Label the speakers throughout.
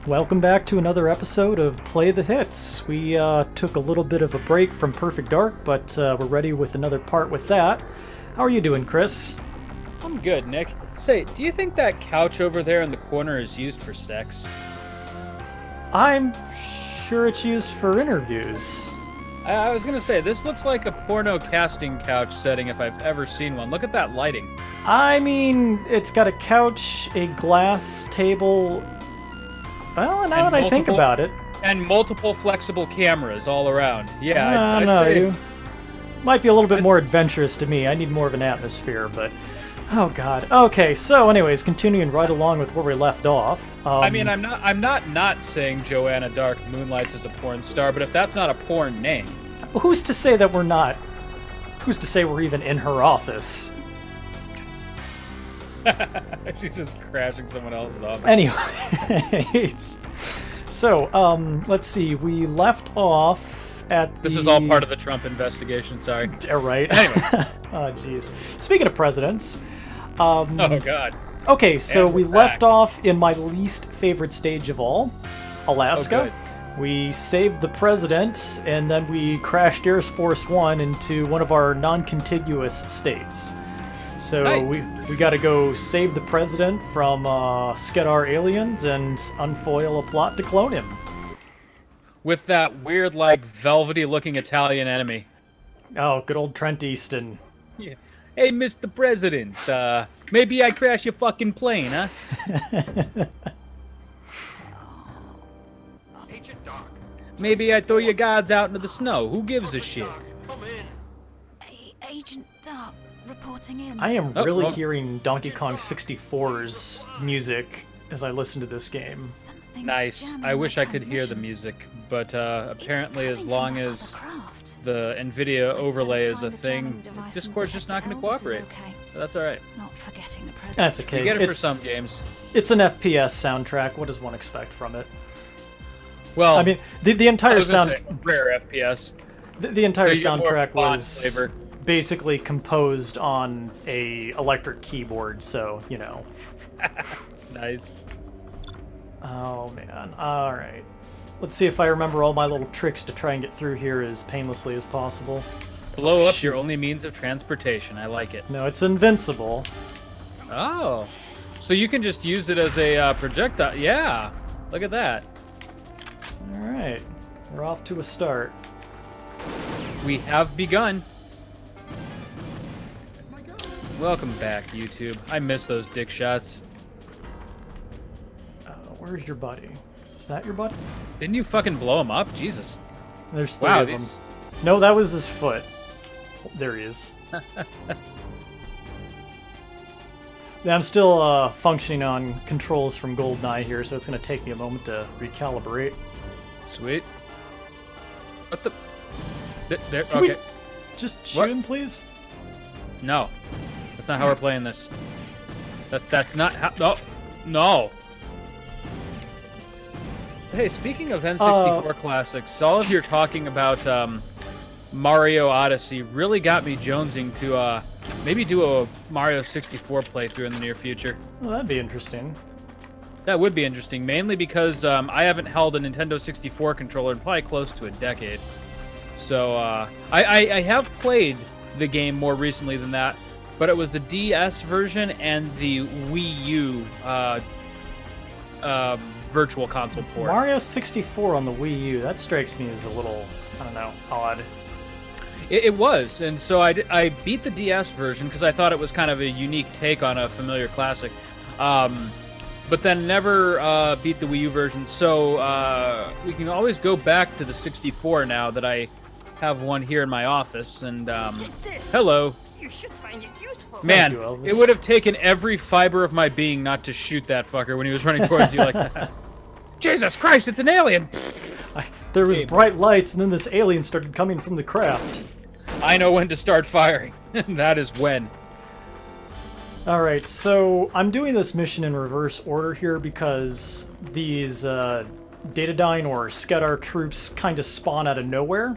Speaker 1: Welcome back to another episode of Play the Hits. We took a little bit of a break from Perfect Dark, but we're ready with another part with that. How are you doing, Chris?
Speaker 2: I'm good, Nick. Say, do you think that couch over there in the corner is used for sex?
Speaker 1: I'm sure it's used for interviews.
Speaker 2: I was gonna say, this looks like a porno casting couch setting if I've ever seen one. Look at that lighting.
Speaker 1: I mean, it's got a couch, a glass table. Well, now that I think about it.
Speaker 2: And multiple flexible cameras all around. Yeah,
Speaker 1: I don't know. You might be a little bit more adventurous to me. I need more of an atmosphere, but... Oh, God. Okay, so anyways, continuing right along with where we left off.
Speaker 2: I mean, I'm not saying Joanna Dark moonlights as a porn star, but if that's not a porn name...
Speaker 1: Who's to say that we're not? Who's to say we're even in her office?
Speaker 2: She's just crashing someone else's office.
Speaker 1: Anyways, so let's see. We left off at
Speaker 2: This is all part of the Trump investigation. Sorry.
Speaker 1: Right.
Speaker 2: Anyway.
Speaker 1: Oh, jeez. Speaking of presidents.
Speaker 2: Oh God.
Speaker 1: Okay, so we
Speaker 2: back.
Speaker 1: left off in my least favorite stage of all, Alaska. We saved the president, and then we crashed Air Force One into one of our non-contiguous states. So we got to go save the president from Skedar aliens and unfoil a plot to clone him.
Speaker 2: With that weird, like, velvety-looking Italian enemy.
Speaker 1: Oh, good old Trent Easton.
Speaker 2: Yeah. Hey, Mr. President, maybe I crash your fucking plane, huh?
Speaker 3: Agent Dark.
Speaker 2: Maybe I throw your guards out into the snow. Who gives a shit?
Speaker 3: Come in.
Speaker 4: Agent Dark reporting in.
Speaker 1: I am
Speaker 2: Oh,
Speaker 1: really
Speaker 2: wrong.
Speaker 1: hearing Donkey Kong 64's music as I listen to this game.
Speaker 4: Something's
Speaker 2: Nice.
Speaker 4: jamming
Speaker 2: I
Speaker 4: my
Speaker 2: wish I could hear the
Speaker 4: transmissions.
Speaker 2: music, but
Speaker 4: It's
Speaker 2: apparently as
Speaker 4: coming
Speaker 2: long
Speaker 4: from
Speaker 2: as
Speaker 4: another craft.
Speaker 2: the NVIDIA overlay is a
Speaker 4: Find the
Speaker 2: thing,
Speaker 4: jamming device and
Speaker 2: Discord's just not
Speaker 4: check
Speaker 2: going to
Speaker 4: it out. This is
Speaker 2: cooperate.
Speaker 4: okay.
Speaker 2: But that's alright.
Speaker 4: Not forgetting the president.
Speaker 1: That's okay.
Speaker 2: You get it for
Speaker 1: It's-
Speaker 2: some games.
Speaker 1: It's an FPS soundtrack. What does one expect from it?
Speaker 2: Well,
Speaker 1: I mean, the
Speaker 2: I
Speaker 1: entire
Speaker 2: was gonna
Speaker 1: sound,
Speaker 2: say, rare FPS.
Speaker 1: the entire
Speaker 2: So you get more
Speaker 1: soundtrack
Speaker 2: Bond
Speaker 1: was
Speaker 2: flavor.
Speaker 1: basically composed on a electric keyboard. So you know.
Speaker 2: Nice.
Speaker 1: Oh man. All right. Let's see if I remember all my little tricks to try and get through here as painlessly as possible.
Speaker 2: Blow up
Speaker 1: shoot.
Speaker 2: your only means of transportation. I like it.
Speaker 1: No, it's invincible.
Speaker 2: Oh. So you can just use it as a projectile. Yeah. Look at that.
Speaker 1: All right. We're off to a start.
Speaker 2: We have begun. Welcome back, YouTube. I miss those dick shots.
Speaker 1: Where's your buddy? Is that your buddy?
Speaker 2: Didn't you fucking blow him up? Jesus.
Speaker 1: There's three
Speaker 2: Wow,
Speaker 1: of them.
Speaker 2: these...
Speaker 1: No, that was his foot. There he is. Yeah, I'm still functioning on controls from GoldenEye here, so it's going to take me a moment to recalibrate.
Speaker 2: Sweet. What the... There,
Speaker 1: Can we
Speaker 2: okay.
Speaker 1: just shoot
Speaker 2: What?
Speaker 1: him, please?
Speaker 2: No. That's not how we're playing this. That's not how... No. No. Hey, speaking of N64 classics, all of your talking about Mario Odyssey really got me jonesing to maybe do a Mario 64 playthrough in the near future.
Speaker 1: Well, that'd be interesting.
Speaker 2: That would be interesting, mainly because I haven't held a Nintendo 64 controller in probably close to a decade. So I have played the game more recently than that, but it was the DS version and the Wii U Virtual Console port.
Speaker 1: Mario 64 on the Wii U, that strikes me as a little, I don't know, odd.
Speaker 2: It was, and so I beat the DS version because I thought it was kind of a unique take on a familiar classic, but then never beat the Wii U version. So we can always go back to the 64 now that I have one here in my office. And hello,
Speaker 3: You should find it useful.
Speaker 2: man,
Speaker 1: you, Elvis.
Speaker 2: it would have taken every fiber of my being not to shoot that fucker when he was running towards you like that. Jesus Christ, it's an alien!
Speaker 1: There was bright lights, and then this alien started coming from the craft.
Speaker 2: I know when to start firing. That is when.
Speaker 1: Alright, so I'm doing this mission in reverse order here because these Datadyne or Skedar troops kind of spawn out of nowhere.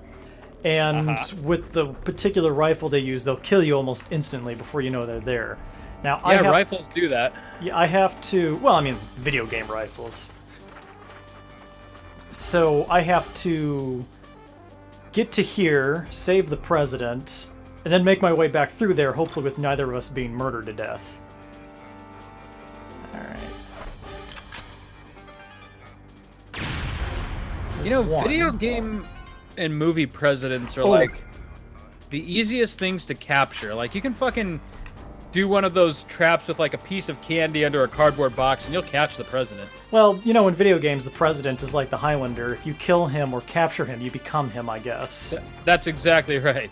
Speaker 1: And with the particular rifle they use, they'll kill you almost instantly before you know they're there. Now,
Speaker 2: Yeah, rifles do that.
Speaker 1: I have to... Well, I mean, video game rifles. So I have to get to here, save the president, and then make my way back through there, hopefully with neither of us being murdered to death. Alright.
Speaker 2: You know,
Speaker 1: One.
Speaker 2: video game and movie presidents are like the easiest things to capture. Like, you can fucking do one of those traps with like a piece of candy under a cardboard box and you'll catch the president.
Speaker 1: Well, you know, in video games, the president is like the Highlander. If you kill him or capture him, you become him, I guess.
Speaker 2: That's exactly right.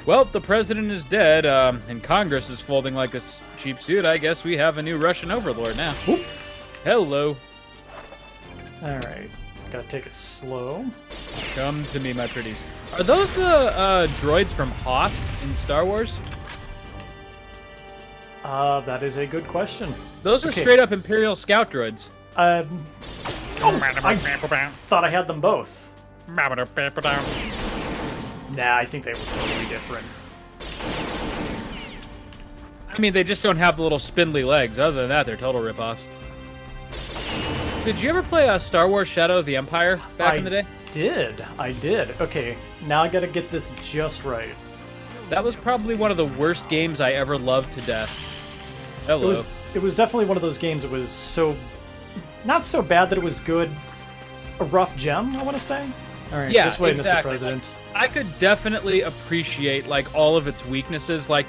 Speaker 2: Well, the president is dead, and Congress is folding like a cheap suit. I guess we have a new Russian overlord now.
Speaker 1: Whoop.
Speaker 2: Hello.
Speaker 1: Alright. Gotta take it slow.
Speaker 2: Come to me, my pretties. Are those the droids from Hoth in Star Wars?
Speaker 1: That is a good question.
Speaker 2: Those are straight up Imperial Scout droids.
Speaker 1: I thought I had them both. Nah, I think they were totally different.
Speaker 2: I mean, they just don't have the little spindly legs. Other than that, they're total ripoffs. Did you ever play Star Wars Shadow of the Empire back in the day?
Speaker 1: I did. Okay, now I gotta get this just right.
Speaker 2: That was probably one of the worst games I ever loved to death. Hello.
Speaker 1: It was definitely one of those games that was so... not so bad that it was good. A rough gem, I want to say. Alright,
Speaker 2: yeah,
Speaker 1: this way,
Speaker 2: exactly.
Speaker 1: Mr. President.
Speaker 2: I could definitely appreciate, like, all of its weaknesses. Like,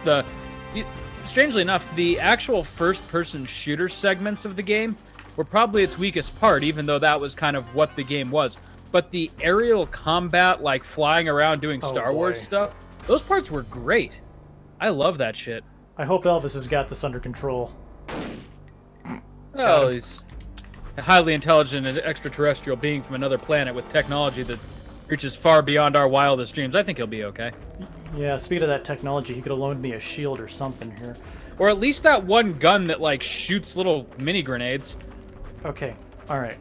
Speaker 2: strangely enough, the actual first-person shooter segments of the game were probably its weakest part, even though that was kind of what the game was. But the aerial combat, like, flying around doing Star Wars stuff, those parts were great. I love that shit.
Speaker 1: I hope Elvis has got this under control.
Speaker 2: Well, he's a highly intelligent and extraterrestrial being from another planet with technology that reaches far beyond our wildest dreams. I think he'll be okay.
Speaker 1: Yeah, speaking of that technology, he could have loaned me a shield or something here.
Speaker 2: Or at least that one gun that, like, shoots little mini grenades.
Speaker 1: Okay, alright.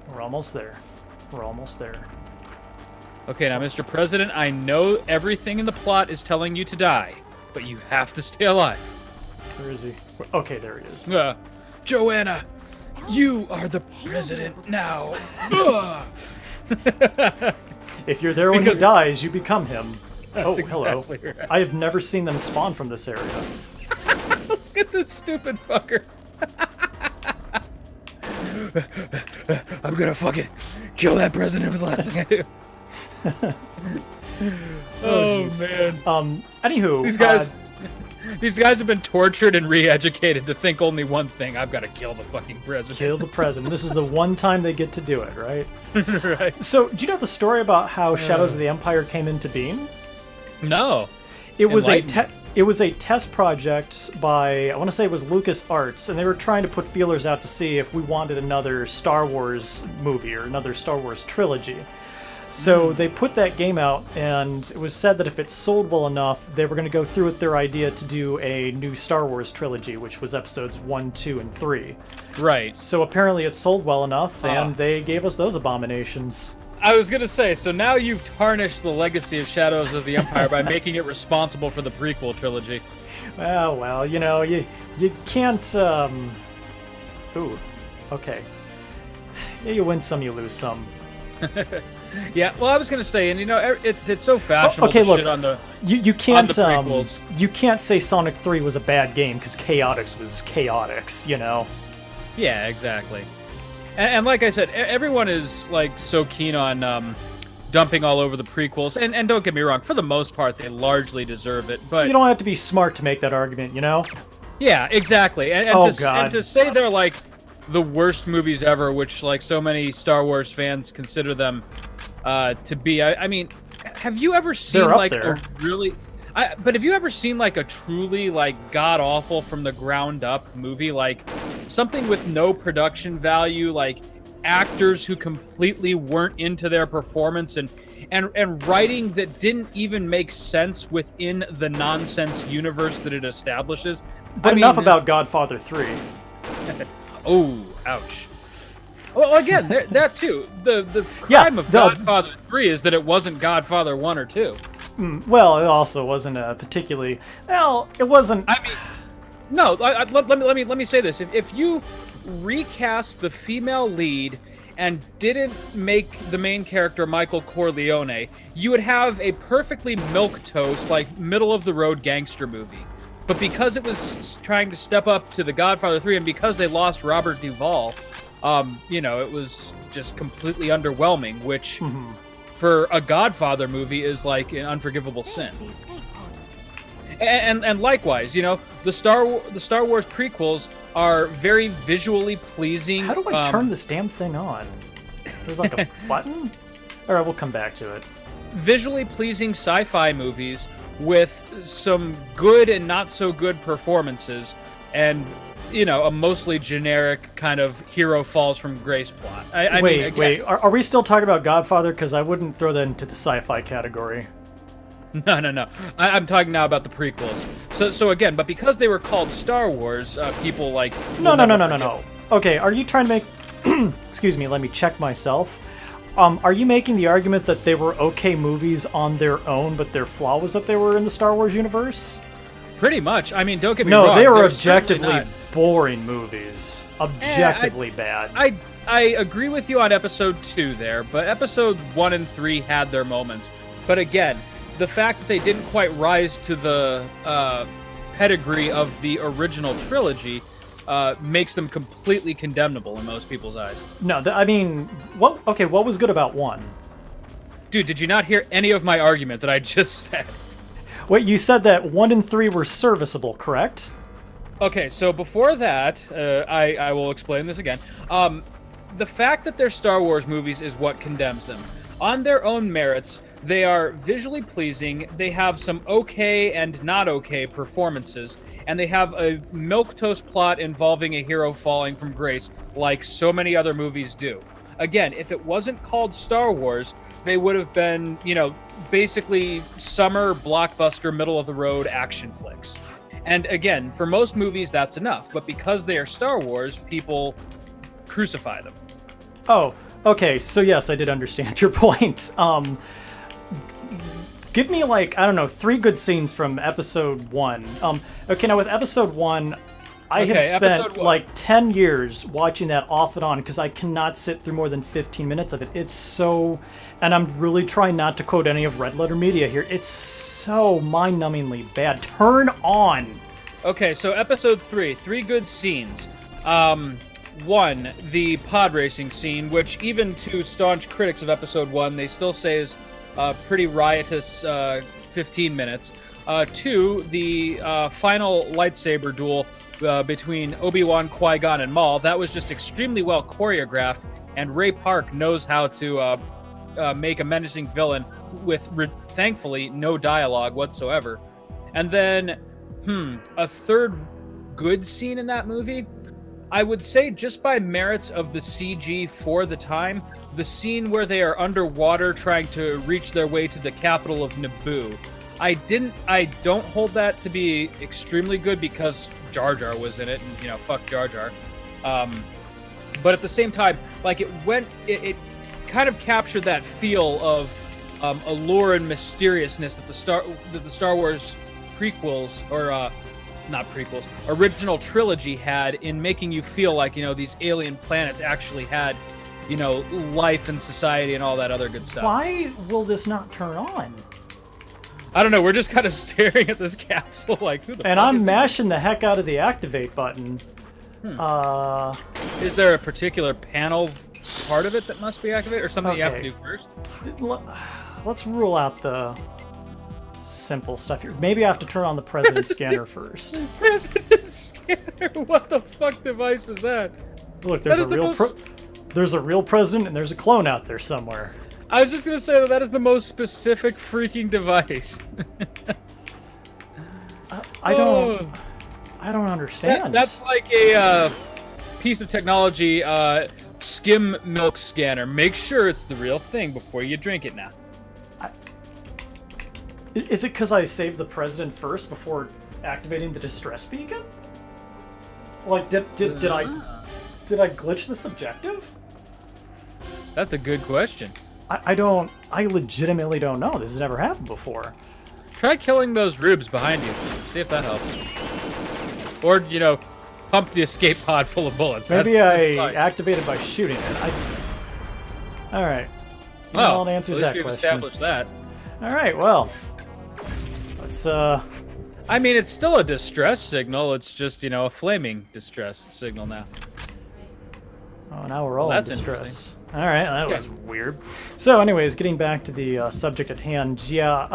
Speaker 1: We're almost there. We're almost there.
Speaker 2: Okay, now, Mr. President, I know everything in the plot is telling you to die, but you have to stay alive.
Speaker 1: Where is he? Okay, there he is.
Speaker 2: Joanna, you are the president now.
Speaker 1: If you're there when he dies, you become him. Oh, hello.
Speaker 2: Exactly right.
Speaker 1: I have never seen them spawn from this area.
Speaker 2: Look at this stupid fucker. I'm gonna fucking kill that president for the last thing I do. Oh man.
Speaker 1: Anywho,
Speaker 2: these guys have been tortured and re-educated to think only one thing: I've got to kill the fucking president.
Speaker 1: kill the president. This is the one time they get to do it, right?
Speaker 2: Right.
Speaker 1: So, do you know the story about how Shadows of the Empire came into being?
Speaker 2: No.
Speaker 1: It was
Speaker 2: Enlighten me.
Speaker 1: it was a test project by, I want to say it was LucasArts, and they were trying to put feelers out to see if we wanted another Star Wars movie or another Star Wars trilogy. So they put that game out, and it was said that if it sold well enough, they were going to go through with their idea to do a new Star Wars trilogy, which was episodes 1, 2, and 3.
Speaker 2: Right.
Speaker 1: So apparently it sold well enough, and they gave us those abominations.
Speaker 2: I was gonna say, so now you've tarnished the legacy of Shadows of the Empire by making it responsible for the prequel trilogy.
Speaker 1: Well, you know, you can't, Ooh, okay. Yeah, you win some, you lose some.
Speaker 2: Yeah, well, I was gonna say, and you know, it's so fashionable to
Speaker 1: look,
Speaker 2: shit on the
Speaker 1: you can't
Speaker 2: prequels.
Speaker 1: You can't say Sonic 3 was a bad game because Chaotix was Chaotix, you know.
Speaker 2: Yeah, exactly. And like I said, everyone is like so keen on dumping all over the prequels, and don't get me wrong, for the most part, they largely deserve it. But
Speaker 1: You don't have to be smart to make that argument, you know.
Speaker 2: yeah, exactly. And to say they're like the worst movies ever, which like so many Star Wars fans consider them to be. I mean, have you ever seen
Speaker 1: They're up
Speaker 2: like
Speaker 1: there.
Speaker 2: a really? But have you ever seen like a truly like god awful from the ground up movie, like something with no production value, like actors who completely weren't into their performance and writing that didn't even make sense within the nonsense universe that it establishes?
Speaker 1: But enough about Godfather 3.
Speaker 2: Oh, ouch. Well, again, that too. The crime of Godfather 3 is that it wasn't Godfather 1 or 2.
Speaker 1: Well, it also wasn't a particularly. Well, it wasn't.
Speaker 2: I mean, no. Let me say this: if you recast the female lead and didn't make the main character Michael Corleone, you would have a perfectly milquetoast, like middle-of-the-road gangster movie. But because it was trying to step up to The Godfather 3, and because they lost Robert Duvall, it was just completely underwhelming, which for a Godfather movie is like an unforgivable sin.
Speaker 4: The escape pod.
Speaker 2: And likewise, the Star Wars prequels are very visually pleasing.
Speaker 1: How do I turn this damn thing on? There's like a button? All right, we'll come back to it.
Speaker 2: Visually pleasing sci-fi movies with some good and not so good performances, and a mostly generic kind of hero falls from grace plot.
Speaker 1: Wait, are we still talking about Godfather? Because I wouldn't throw that into the sci-fi category.
Speaker 2: No. I'm talking now about the prequels. So again, but because they were called Star Wars, people like...
Speaker 1: No. Okay, are you trying to make... Excuse me, let me check myself. Are you making the argument that they were okay movies on their own, but their flaw was that they were in the Star Wars universe?
Speaker 2: Pretty much. I mean, don't get me wrong.
Speaker 1: No, they were objectively boring movies. Objectively bad.
Speaker 2: I agree with you on episode 2 there, but episode 1 and 3 had their moments. But again, the fact that they didn't quite rise to the pedigree of the original trilogy makes them completely condemnable in most people's eyes.
Speaker 1: No, what was good about 1?
Speaker 2: Dude, did you not hear any of my argument that I just said?
Speaker 1: Wait, you said that 1 and 3 were serviceable, correct?
Speaker 2: Okay, so before that, I will explain this again. The fact that they're Star Wars movies is what condemns them. On their own merits, they are visually pleasing, they have some okay and not okay performances, and they have a milquetoast plot involving a hero falling from grace, like so many other movies do. Again, if it wasn't called Star Wars, they would have been, basically summer blockbuster, middle-of-the-road action flicks. And again, for most movies, that's enough. But because they are Star Wars, people crucify them.
Speaker 1: Oh, okay. So yes, I did understand your point. Give me 3 good scenes from episode 1. Okay, now with episode 1, I have spent 10 years watching that off and on because I cannot sit through more than 15 minutes of it. It's so, and I'm really trying not to quote any of Red Letter Media here, it's so mind-numbingly bad. Turn on!
Speaker 2: Okay, so episode 3 good scenes. 1, the pod racing scene, which even to staunch critics of episode 1, they still say is a pretty riotous 15 minutes. 2, the final lightsaber duel between Obi-Wan, Qui-Gon, and Maul. That was just extremely well choreographed, and Ray Park knows how to make a menacing villain with, thankfully, no dialogue whatsoever. And then, a third good scene in that movie? I would say just by merits of the CG for the time, the scene where they are underwater trying to reach their way to the capital of Naboo. I don't hold that to be extremely good because Jar Jar was in it, and fuck Jar Jar. But at the same time, it kind of captured that feel of allure and mysteriousness that the Star Wars prequels, or not prequels, original trilogy had in making you feel like these alien planets actually had life and society and all that other good stuff.
Speaker 1: Why will this not turn on?
Speaker 2: I don't know. We're just kind of staring at this capsule like, who the
Speaker 1: and
Speaker 2: fuck
Speaker 1: I'm
Speaker 2: is
Speaker 1: mashing the heck out of the activate button.
Speaker 2: Is there a particular panel part of it that must be activated, or something you have to do first?
Speaker 1: Let's rule out the simple stuff here. Maybe I have to turn on the president scanner first.
Speaker 2: President scanner? What the fuck device is that?
Speaker 1: Look, there's a real president and there's a clone out there somewhere.
Speaker 2: I was just gonna say that is the most specific freaking device.
Speaker 1: I don't understand.
Speaker 2: That's like a piece of technology, skim milk scanner. Make sure it's the real thing before you drink it now.
Speaker 1: Is it because I saved the president first before activating the distress beacon? Like, did I glitch this objective?
Speaker 2: That's a good question.
Speaker 1: I legitimately don't know. This has never happened before.
Speaker 2: Try killing those rubes behind you. See if that helps. Or, pump the escape pod full of bullets.
Speaker 1: Maybe I activated by shooting it. All right.
Speaker 2: Well,
Speaker 1: that answers
Speaker 2: at least
Speaker 1: that
Speaker 2: we've
Speaker 1: question.
Speaker 2: established that.
Speaker 1: All right. Well, let's.
Speaker 2: I mean, it's still a distress signal. It's just, a flaming distress signal now.
Speaker 1: Oh, now we're all
Speaker 2: Well,
Speaker 1: in
Speaker 2: that's
Speaker 1: distress. All right, that
Speaker 2: Yeah.
Speaker 1: was weird. So, anyways, getting back to the subject at hand. Yeah.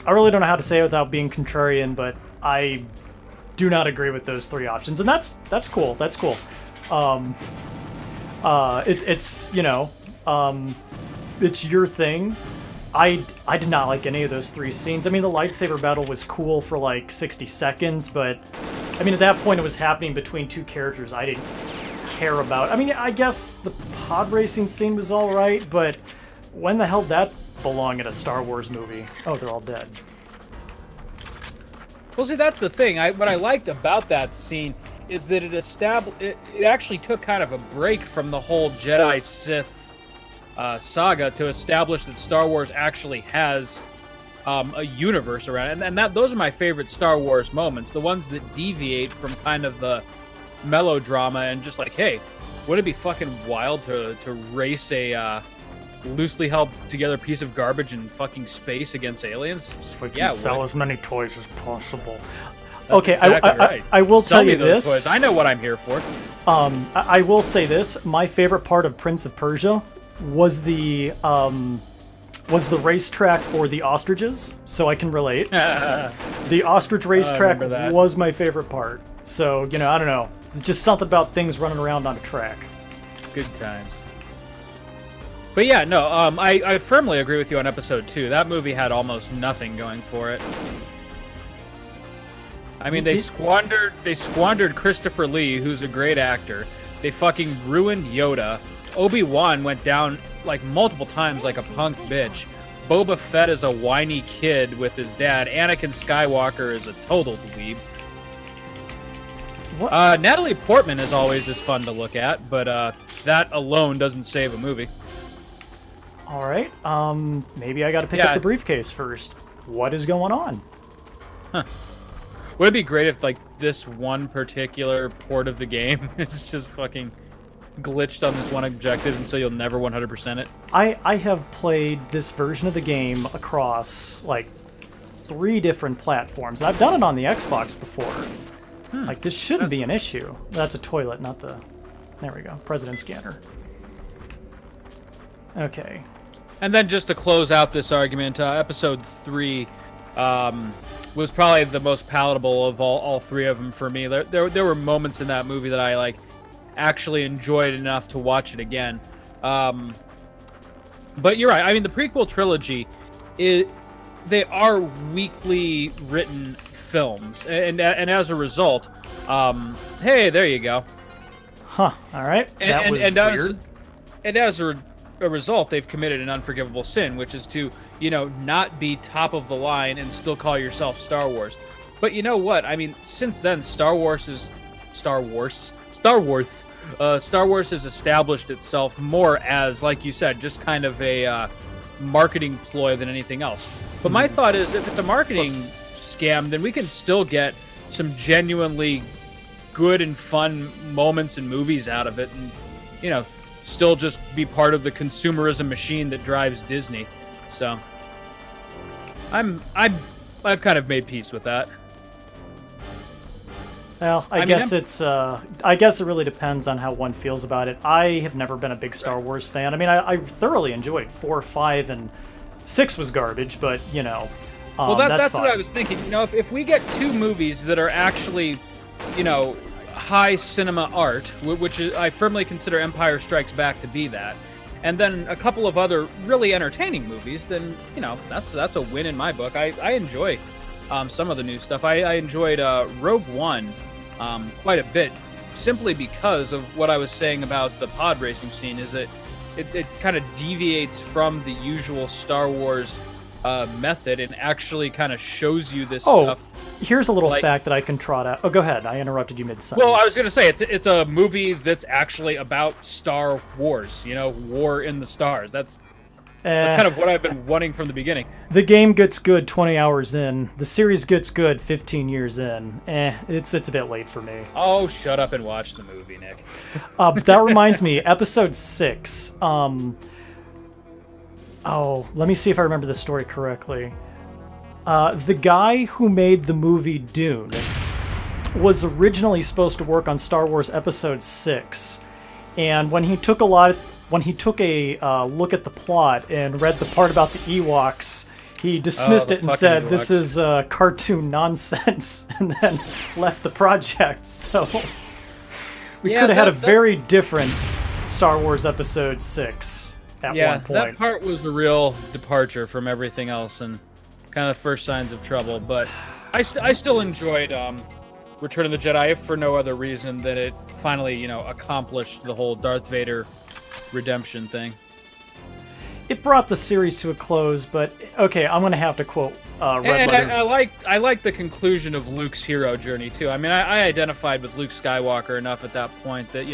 Speaker 1: I really don't know how to say it without being contrarian, but I do not agree with those three options, and that's cool. That's cool. It's it's your thing. I did not like any of those three scenes. I mean, the lightsaber battle was cool for like 60 seconds, but I mean, at that point, it was happening between two characters I didn't care about. I mean, I guess the pod racing scene was all right, but when the hell did that belong in a Star Wars movie? Oh, they're all dead.
Speaker 2: Well, see, that's the thing. What I liked about that scene is that it actually took kind of a break from the whole Jedi Sith saga to establish that Star Wars actually has a universe around it. And those are my favorite Star Wars moments, the ones that deviate from kind of the melodrama and just like, hey, wouldn't it be fucking wild to race a loosely held together piece of garbage in fucking space against aliens?
Speaker 1: So we can sell
Speaker 2: would.
Speaker 1: as many toys as possible.
Speaker 2: That's
Speaker 1: Okay,
Speaker 2: exactly right.
Speaker 1: I will
Speaker 2: Sell
Speaker 1: tell
Speaker 2: me
Speaker 1: you
Speaker 2: those
Speaker 1: this.
Speaker 2: toys. I know what I'm here for.
Speaker 1: I will say this. My favorite part of Prince of Persia was the racetrack for the ostriches, so I can relate. The ostrich racetrack
Speaker 2: remember that.
Speaker 1: was my favorite part. So, I don't know. There's just something about things running around on a track.
Speaker 2: Good times. But yeah, no, I firmly agree with you on episode 2. That movie had almost nothing going for it. I mean, they squandered Christopher Lee, who's a great actor. They fucking ruined Yoda. Obi-Wan went down like multiple times like a punk bitch. Boba Fett is a whiny kid with his dad. Anakin Skywalker is a total dweeb.
Speaker 1: What?
Speaker 2: Natalie Portman is always as fun to look at, but that alone doesn't save a movie.
Speaker 1: All right. Maybe I got to pick
Speaker 2: Yeah.
Speaker 1: up the briefcase first. What is going on?
Speaker 2: Would it be great if like this one particular port of the game is just fucking glitched on this one objective, and so you'll never 100% it?
Speaker 1: I have played this version of the game across like 3 different platforms. I've done it on the Xbox before. Like, this shouldn't be an issue. That's a toilet, not the... There we go. President scanner. Okay.
Speaker 2: And then just to close out this argument, episode 3 was probably the most palatable of all 3 of them for me. There were moments in that movie that I like actually enjoyed enough to watch it again. But you're right. I mean, the prequel trilogy, they are weakly written films, and as a result, hey, there you go.
Speaker 1: Huh. All right. That was weird.
Speaker 2: And as a result, they've committed an unforgivable sin, which is to, not be top of the line and still call yourself Star Wars. But you know what? I mean, since then, Star Wars has established itself more as, like you said, just kind of a marketing ploy than anything else. But my thought is, if it's a marketing scam, then we can still get some genuinely good and fun moments and movies out of it, and still just be part of the consumerism machine that drives Disney. So I've kind of made peace with that.
Speaker 1: Well, I guess it really depends on how one feels about it. I have never been a big Star Wars fan. I mean, I thoroughly enjoyed 4, 5, and 6 was garbage, but
Speaker 2: Well, that's
Speaker 1: fine.
Speaker 2: what I was thinking. If we get 2 movies that are actually, high cinema art, which is, I firmly consider Empire Strikes Back to be that, and then a couple of other really entertaining movies, then that's a win in my book. I enjoy some of the new stuff. I enjoyed Rogue One quite a bit, simply because of what I was saying about the pod racing scene. Is that it kind of deviates from the usual Star Wars method and actually kind of shows you this stuff.
Speaker 1: Here's a little fact that I can trot out. Oh, go ahead. I interrupted you mid-sentence.
Speaker 2: Well, I was going to say, it's a movie that's actually about Star Wars, war in the stars. That's That's kind of what I've been wanting from the beginning.
Speaker 1: The game gets good 20 hours in. The series gets good 15 years in. It's a bit late for me.
Speaker 2: Oh, shut up and watch the movie, Nick.
Speaker 1: But that reminds me, episode 6. Let me see if I remember the story correctly. The guy who made the movie Dune was originally supposed to work on Star Wars Episode 6, and when he took a look at the plot and read the part about the Ewoks, he dismissed it and said,
Speaker 2: Ewoks.
Speaker 1: "This is cartoon nonsense," and then left the project. So we could have had a very different Star Wars Episode 6 at one point.
Speaker 2: That part was the real departure from everything else and kind of the first signs of trouble. But I still enjoyed Return of the Jedi, if for no other reason than it finally, accomplished the whole Darth Vader redemption thing.
Speaker 1: It brought the series to a close, but okay, I'm gonna have to quote Red Letter.
Speaker 2: I like the conclusion of Luke's hero journey too. I mean, I identified with Luke Skywalker enough at that point that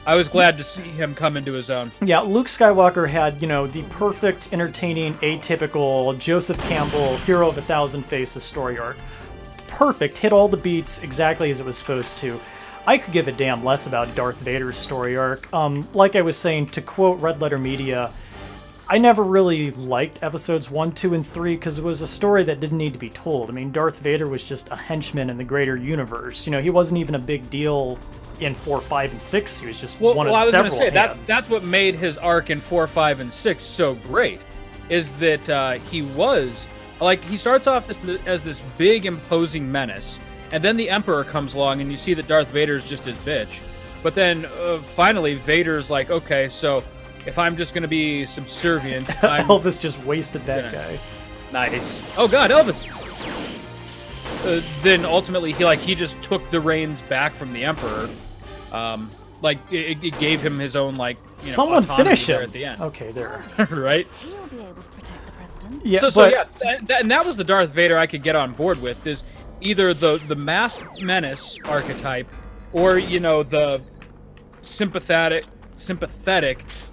Speaker 2: I was glad to see him come into his own.
Speaker 1: Yeah, Luke Skywalker had the perfect, entertaining, atypical Joseph Campbell hero of a thousand faces story arc. Perfect, hit all the beats exactly as it was supposed to. I could give a damn less about Darth Vader's story arc. Like I was saying, to quote Red Letter Media, I never really liked episodes 1, 2, and 3 because it was a story that didn't need to be told. I mean, Darth Vader was just a henchman in the greater universe. He wasn't even a big deal in 4, 5, and 6. He was just one of several
Speaker 2: I was going to say,
Speaker 1: hands.
Speaker 2: that's what made his arc in 4, 5, and 6 so great, is that he was, he starts off as this big, imposing menace, and then the Emperor comes along, and you see that Darth Vader's just his bitch. But then, finally, Vader's like, okay, so if I'm just going to be subservient...
Speaker 1: Elvis just wasted that guy.
Speaker 2: Nice. Oh, God, Elvis! Then, ultimately, he just took the reins back from the Emperor. It gave him his own,
Speaker 1: Someone finish him!
Speaker 2: At the end.
Speaker 1: Okay, there.
Speaker 2: Right?
Speaker 4: He'll be able to protect the president.
Speaker 1: Yeah,
Speaker 2: and that was the Darth Vader I could get on board with, is either the masked menace archetype, or the sympathetic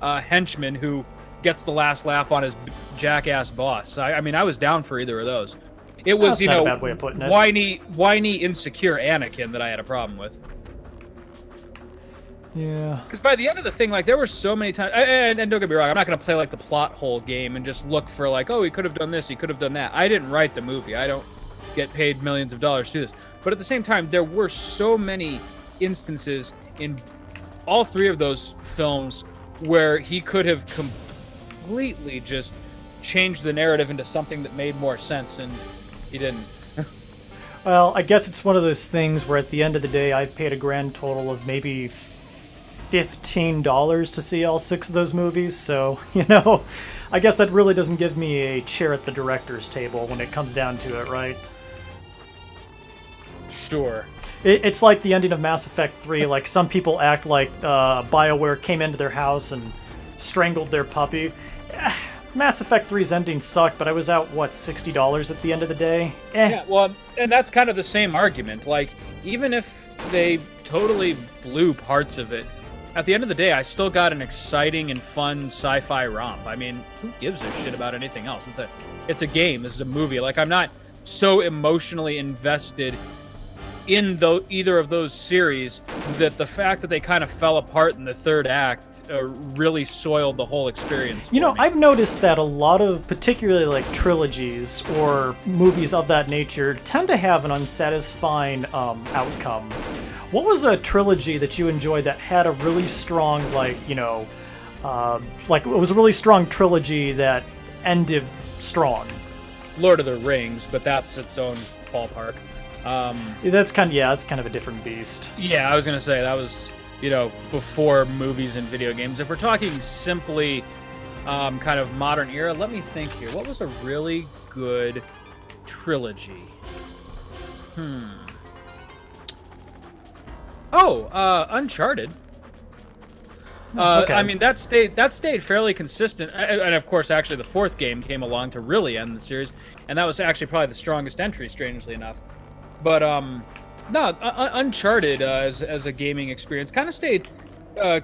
Speaker 2: henchman who gets the last laugh on his jackass boss. I mean, I was down for either of those. It was
Speaker 1: not a bad way of putting it.
Speaker 2: whiny, insecure Anakin that I had a problem with.
Speaker 1: Yeah.
Speaker 2: Because by the end of the thing, there were so many times, and don't get me wrong, I'm not going to play the plot hole game and just look for he could have done this, he could have done that. I didn't write the movie. I don't get paid millions of dollars to do this. But at the same time, there were so many instances in all 3 of those films where he could have completely just changed the narrative into something that made more sense, and he didn't.
Speaker 1: Well, I guess it's one of those things where at the end of the day, I've paid a grand total of maybe $15 to see all 6 of those movies, so, I guess that really doesn't give me a chair at the director's table when it comes down to it, right?
Speaker 2: Sure.
Speaker 1: It's like the ending of Mass Effect 3. Some people act like BioWare came into their house and strangled their puppy. Mass Effect 3's ending sucked, but I was out, $60 at the end of the day?
Speaker 2: Yeah, well, and that's kind of the same argument. Even if they totally blew parts of it, at the end of the day, I still got an exciting and fun sci-fi romp. I mean, who gives a shit about anything else? It's a game. This is a movie. I'm not so emotionally invested in either of those series that the fact that they kind of fell apart in the 3rd act really soiled the whole experience for me.
Speaker 1: I've noticed that a lot of, particularly trilogies or movies of that nature, tend to have an unsatisfying outcome. What was a trilogy that you enjoyed that had a really strong, it was a really strong trilogy that ended strong?
Speaker 2: Lord of the Rings, but that's its own ballpark.
Speaker 1: That's kind of a different beast.
Speaker 2: Yeah, I was gonna say that was before movies and video games. If we're talking simply kind of modern era, let me think here. What was a really good trilogy? Uncharted.
Speaker 1: Okay.
Speaker 2: I mean, that stayed fairly consistent, and of course, actually, the 4th game came along to really end the series, and that was actually probably the strongest entry, strangely enough. But Uncharted as a gaming experience kind of stayed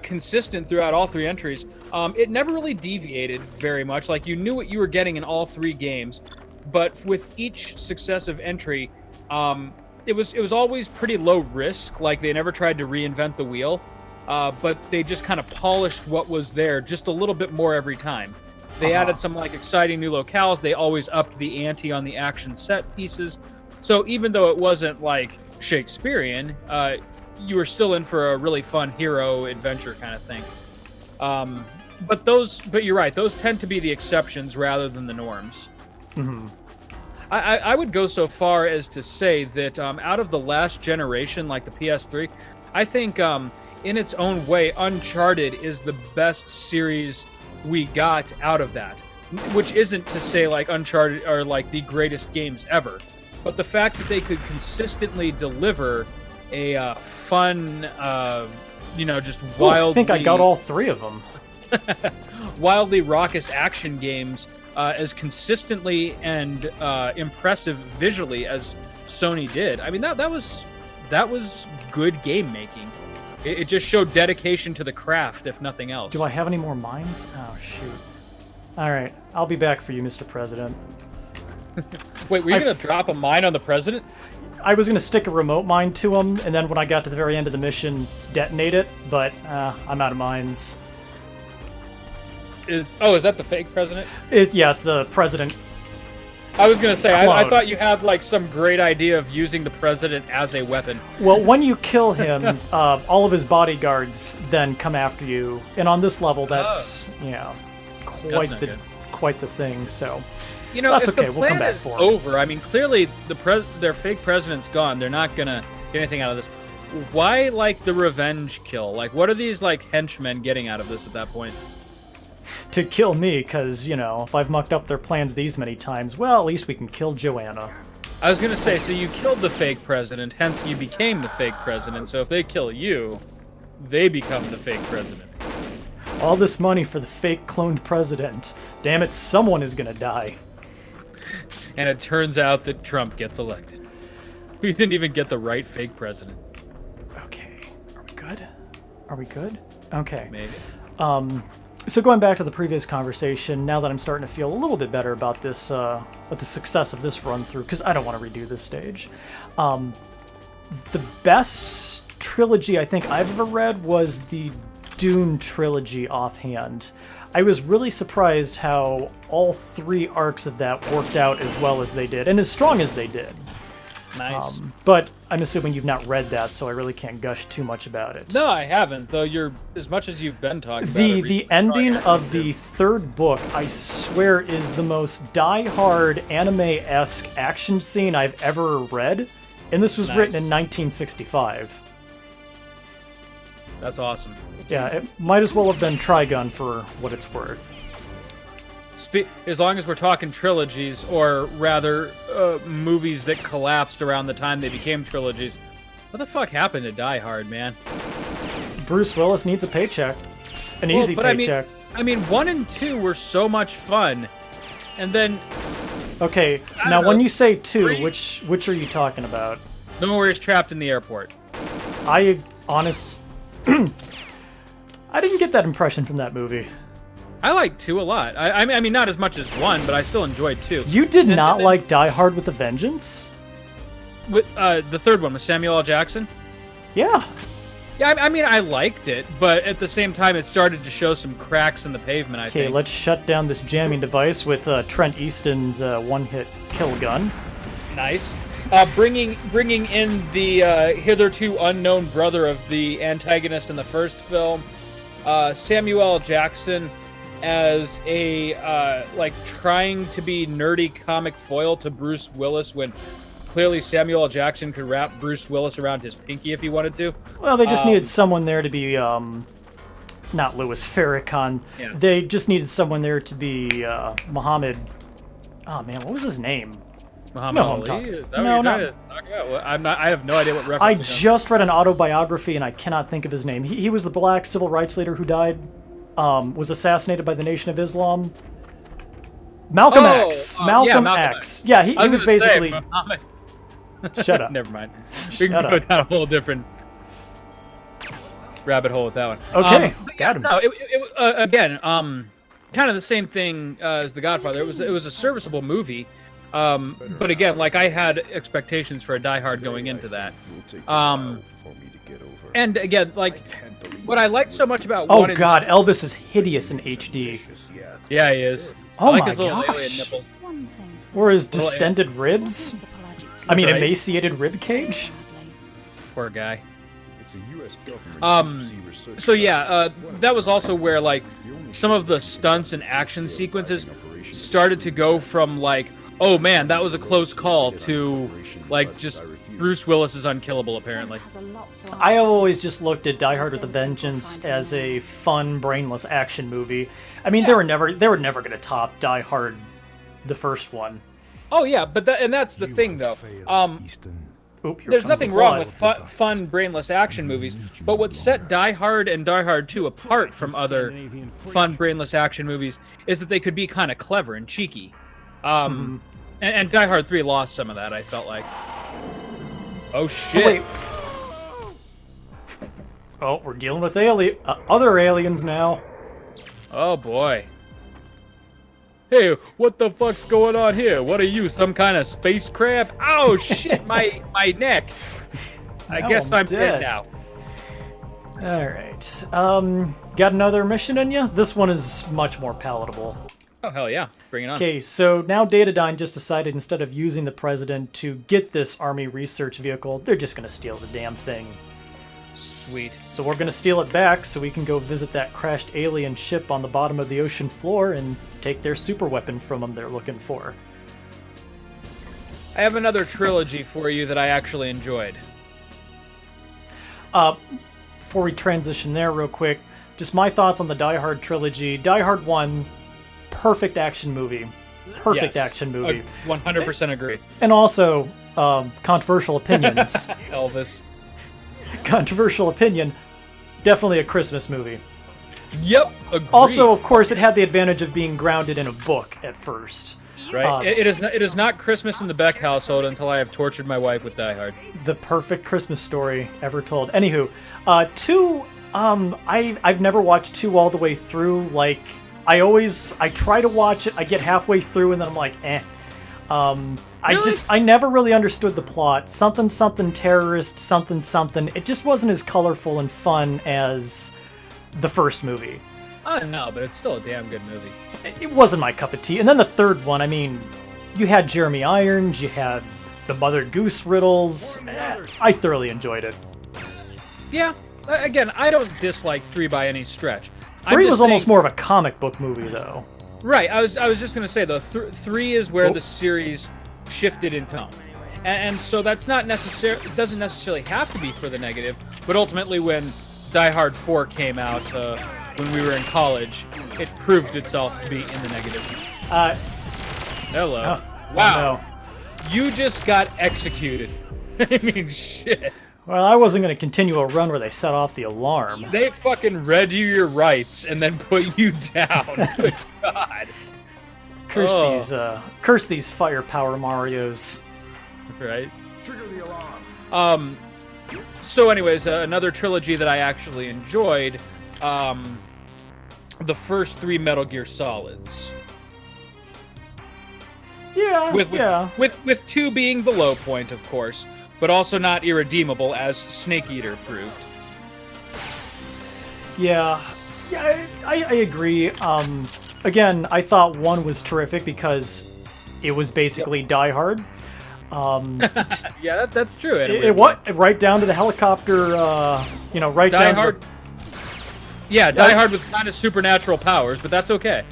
Speaker 2: consistent throughout all 3 entries. It never really deviated very much. Like, you knew what you were getting in all 3 games, but with each successive entry, it was always pretty low risk. Like, they never tried to reinvent the wheel, but they just kind of polished what was there just a little bit more every time. They added some like exciting new locales. They always upped the ante on the action set pieces. So even though it wasn't like Shakespearean, you were still in for a really fun hero adventure kind of thing. But you're right; those tend to be the exceptions rather than the norms.
Speaker 1: Mm-hmm.
Speaker 2: I would go so far as to say that out of the last generation, like the PS3, I think in its own way, Uncharted is the best series we got out of that. Which isn't to say like Uncharted are like the greatest games ever, but the fact that they could consistently deliver a fun, just wildly...
Speaker 1: I think I got all 3 of them.
Speaker 2: wildly raucous action games as consistently and impressive visually as Sony did. I mean, that was good game making. It just showed dedication to the craft, if nothing else.
Speaker 1: Do I have any more mines? Oh, shoot. All right, I'll be back for you, Mr. President.
Speaker 2: Wait, were you going to drop a mine on the president?
Speaker 1: I was going to stick a remote mine to him, and then when I got to the very end of the mission, detonate it, but I'm out of mines.
Speaker 2: Is that the fake president?
Speaker 1: Yeah, it's the president.
Speaker 2: I was going to say, I
Speaker 1: Clone.
Speaker 2: thought you had like some great idea of using the president as a weapon.
Speaker 1: Well, when you kill him, all of his bodyguards then come after you, and on this level, that's quite the thing. So that's
Speaker 2: if
Speaker 1: okay.
Speaker 2: the
Speaker 1: We'll come
Speaker 2: plan
Speaker 1: back
Speaker 2: is
Speaker 1: for it.
Speaker 2: over. I mean, clearly their fake president's gone. They're not gonna get anything out of this. Why like the revenge kill? Like, what are these like henchmen getting out of this at that point?
Speaker 1: To kill me, because, if I've mucked up their plans these many times, well, at least we can kill Joanna.
Speaker 2: I was gonna say, so you killed the fake president, hence you became the fake president. So if they kill you, they become the fake president.
Speaker 1: All this money for the fake cloned president. Damn it, someone is gonna die.
Speaker 2: And it turns out that Trump gets elected. We didn't even get the right fake president.
Speaker 1: Okay, are we good? Are we good? Okay.
Speaker 2: Maybe.
Speaker 1: So going back to the previous conversation, now that I'm starting to feel a little bit better about this, the success of this run through, because I don't want to redo this stage. The best trilogy I think I've ever read was the Dune trilogy offhand. I was really surprised how all 3 arcs of that worked out as well as they did, and as strong as they did.
Speaker 2: Nice.
Speaker 1: But I'm assuming you've not read that, so I really can't gush too much about it.
Speaker 2: No, I haven't, though you're, as much as you've been talking about it.
Speaker 1: The ending of the 3rd book, I swear, is the most die-hard anime-esque action scene I've ever read, and this was written in 1965.
Speaker 2: That's awesome.
Speaker 1: Yeah, it might as well have been Trigun for what it's worth.
Speaker 2: As long as we're talking trilogies, or rather, movies that collapsed around the time they became trilogies, what the fuck happened to Die Hard, man?
Speaker 1: Bruce Willis needs a paycheck. An easy paycheck.
Speaker 2: I mean, 1 and 2 were so much fun, and then...
Speaker 1: Okay, now when you say 2, which are you talking about?
Speaker 2: The one where he's trapped in the airport.
Speaker 1: I didn't get that impression from that movie.
Speaker 2: I like 2 a lot. I mean, not as much as 1, but I still enjoyed 2.
Speaker 1: You did not like Die Hard with a Vengeance?
Speaker 2: With the 3rd one with Samuel L. Jackson?
Speaker 1: Yeah.
Speaker 2: Yeah, I mean, I liked it, but at the same time, it started to show some cracks in the pavement, I think.
Speaker 1: Okay, let's shut down this jamming device with Trent Easton's one-hit kill gun.
Speaker 2: Nice. Bringing in the hitherto unknown brother of the antagonist in the first film, Samuel L. Jackson, as a trying to be nerdy comic foil to Bruce Willis, when clearly Samuel L. Jackson could wrap Bruce Willis around his pinky if he wanted to.
Speaker 1: Well, they just needed someone there to be not Louis Farrakhan.
Speaker 2: Yeah.
Speaker 1: They just needed someone there to be Muhammad. Oh man, what was his name?
Speaker 2: Muhammad
Speaker 1: No, I'm
Speaker 2: Ali?
Speaker 1: talking-
Speaker 2: Is that
Speaker 1: no,
Speaker 2: what
Speaker 1: not-
Speaker 2: you're trying to talk about? Well, I have no idea what reference.
Speaker 1: I
Speaker 2: you're talking
Speaker 1: just read an autobiography and I cannot think of his name. He was the black civil rights leader who died, was assassinated by the Nation of Islam. Malcolm X. Malcolm X. Yeah, he was basically.
Speaker 2: Muhammad.
Speaker 1: Shut up.
Speaker 2: Never mind. We can
Speaker 1: Shut
Speaker 2: go
Speaker 1: up.
Speaker 2: down a whole different. rabbit hole with that one.
Speaker 1: Okay,
Speaker 2: But
Speaker 1: got him.
Speaker 2: No, again, kind of the same thing as The Godfather. It was a serviceable movie, but again, like I had expectations for a Die Hard going into that. And again, like what I liked so much about
Speaker 1: Oh
Speaker 2: one
Speaker 1: god, Elvis is hideous in HD.
Speaker 2: yeah, he is.
Speaker 1: Oh
Speaker 2: I like
Speaker 1: my
Speaker 2: his little alien
Speaker 1: gosh.
Speaker 2: nipple.
Speaker 4: One thing, sir.
Speaker 1: Or his distended ribs?
Speaker 4: The pelagic
Speaker 1: I mean,
Speaker 2: Right.
Speaker 1: emaciated rib cage?
Speaker 2: Poor guy.
Speaker 5: It's a US government
Speaker 2: So yeah, that was also where like some of the stunts and action sequences started to go from like, oh man, that was a close call, to like just Bruce Willis is unkillable apparently.
Speaker 4: has a lot to
Speaker 1: I have
Speaker 4: answer.
Speaker 1: always just looked at Die Hard with a Vengeance as a fun, brainless action movie. I mean, they were never going to top Die Hard, the first one.
Speaker 2: Oh yeah, but that's the thing though.
Speaker 1: Oop, here
Speaker 2: There's
Speaker 1: comes
Speaker 2: nothing
Speaker 1: the
Speaker 2: wrong
Speaker 1: blood.
Speaker 2: with fun, brainless action movies, but what set Die Hard and Die Hard 2 apart from other fun, brainless action movies is that they could be kind of clever and cheeky. And Die Hard 3 lost some of that, I felt like. Oh shit.
Speaker 1: Oh, wait. Oh, we're dealing with other aliens now.
Speaker 2: Oh boy. Hey, what the fuck's going on here? What are you, some kind of space crab? Oh shit, my neck. I
Speaker 1: Now
Speaker 2: guess
Speaker 1: I'm
Speaker 2: I'm
Speaker 1: dead.
Speaker 2: dead now.
Speaker 1: Alright. Got another mission in you? This one is much more palatable.
Speaker 2: Oh hell yeah, bring it on.
Speaker 1: Okay, so now Datadyne just decided instead of using the president to get this army research vehicle, they're just gonna steal the damn thing.
Speaker 2: Sweet.
Speaker 1: So we're gonna steal it back so we can go visit that crashed alien ship on the bottom of the ocean floor and take their super weapon from them they're looking for.
Speaker 2: I have another trilogy for you that I actually enjoyed.
Speaker 1: Before we transition there real quick, just my thoughts on the Die Hard trilogy. Die Hard 1, perfect action movie. Perfect
Speaker 2: Yes.
Speaker 1: action movie.
Speaker 2: 100% agree.
Speaker 1: And also, controversial opinions.
Speaker 2: Elvis.
Speaker 1: Controversial opinion, definitely a Christmas movie.
Speaker 2: Yep, agreed.
Speaker 1: Also, of course, it had the advantage of being grounded in a book at first.
Speaker 2: right? It is not Christmas in the Beck household until I have tortured my wife with Die Hard.
Speaker 1: The perfect Christmas story ever told. Anywho, 2, I've never watched 2 all the way through. Like, I try to watch it, I get halfway through, and then I'm like, eh.
Speaker 2: Really?
Speaker 1: I never really understood the plot. Something, something terrorist, something, something. It just wasn't as colorful and fun as the first movie.
Speaker 2: No, but it's still a damn good movie.
Speaker 1: It wasn't my cup of tea. And then the third one, I mean, you had Jeremy Irons, you had the Mother Goose riddles. I thoroughly enjoyed it.
Speaker 2: Yeah, again, I don't dislike 3 by any stretch.
Speaker 1: 3 was almost more of a comic book movie, though.
Speaker 2: Right, I was just gonna say though, 3 is where the series shifted in tone, and so that's not doesn't necessarily have to be for the negative, but ultimately when Die Hard 4 came out when we were in college, it proved itself to be in the negative. Hello. Wow.
Speaker 1: No.
Speaker 2: You just got executed. I mean, shit.
Speaker 1: Well, I wasn't going to continue a run where they set off the alarm.
Speaker 2: They fucking read you your rights and then put you down. Good God.
Speaker 1: Curse these firepower Marios.
Speaker 2: Right? Trigger the alarm. So anyways, another trilogy that I actually enjoyed, the first 3 Metal Gear Solids.
Speaker 1: Yeah,
Speaker 2: With 2 being the low point, of course, but also not irredeemable, as Snake Eater proved.
Speaker 1: Yeah, I agree. Again, I thought 1 was terrific because it was basically Die Hard.
Speaker 2: Yeah, that's true.
Speaker 1: It what right down to the helicopter. Right
Speaker 2: Die
Speaker 1: down.
Speaker 2: Hard. Die Hard with kind of supernatural powers, but that's okay.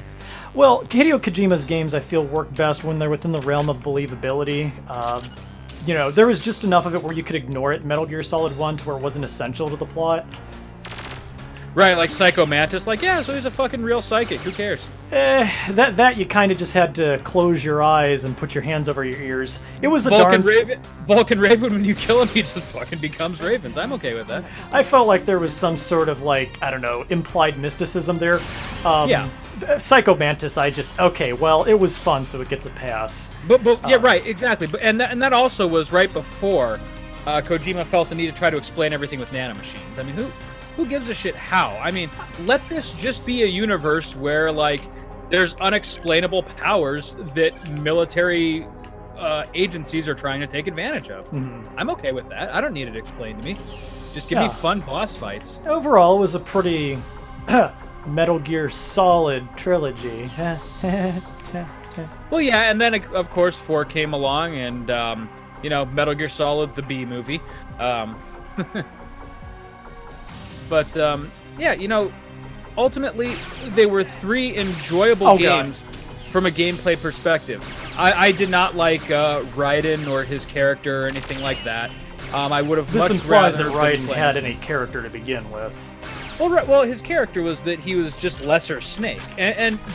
Speaker 1: Well, Hideo Kojima's games I feel work best when they're within the realm of believability. There was just enough of it where you could ignore it in Metal Gear Solid 1 to where it wasn't essential to the plot.
Speaker 2: Right, like Psycho Mantis, like, yeah, so he's a fucking real psychic, who cares?
Speaker 1: That you kind of just had to close your eyes and put your hands over your ears. It was a
Speaker 2: Vulcan
Speaker 1: darn...
Speaker 2: Raven, when you kill him, he just fucking becomes Ravens. I'm okay with that.
Speaker 1: I felt like there was some sort of, implied mysticism there.
Speaker 2: Yeah.
Speaker 1: Psycho Mantis, it was fun, so it gets a pass.
Speaker 2: But yeah, right, exactly. But and that also was right before Kojima felt the need to try to explain everything with nanomachines. I mean, who gives a shit how? I mean, let this just be a universe where, like, there's unexplainable powers that military agencies are trying to take advantage of. I'm okay with that. I don't need it explained to me. Just give me fun boss fights.
Speaker 1: Overall, it was a pretty Metal Gear Solid trilogy.
Speaker 2: Well, yeah, and then, of course, 4 came along, and, Metal Gear Solid, the B movie. But, ultimately, they were 3 enjoyable games from a gameplay perspective. I did not like Raiden or his character or anything like that. I would have
Speaker 1: This
Speaker 2: much
Speaker 1: implies that
Speaker 2: rather
Speaker 1: Raiden
Speaker 2: been
Speaker 1: had
Speaker 2: playing-
Speaker 1: any character to begin with.
Speaker 2: Well, his character was that he was just lesser Snake,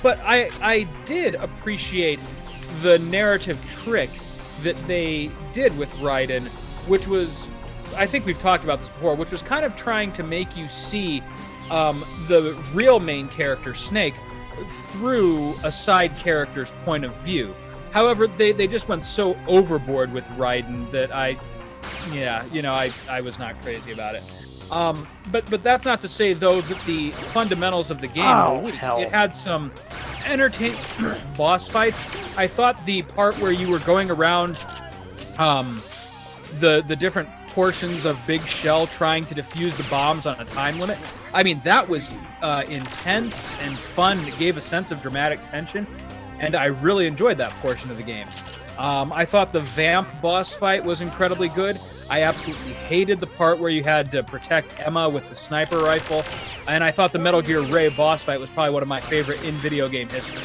Speaker 2: but I did appreciate the narrative trick that they did with Raiden, which was, I think we've talked about this before, which was kind of trying to make you see the real main character Snake through a side character's point of view. However, they just went so overboard with Raiden that I was not crazy about it. But that's not to say, though, that the fundamentals of the game were weak.
Speaker 1: Hell.
Speaker 2: It had some entertaining boss fights. I thought the part where you were going around the different portions of Big Shell trying to defuse the bombs on a time limit, I mean, that was intense and fun. It gave a sense of dramatic tension, and I really enjoyed that portion of the game. I thought the Vamp boss fight was incredibly good. I absolutely hated the part where you had to protect Emma with the sniper rifle, and I thought the Metal Gear Ray boss fight was probably one of my favorite in video game history.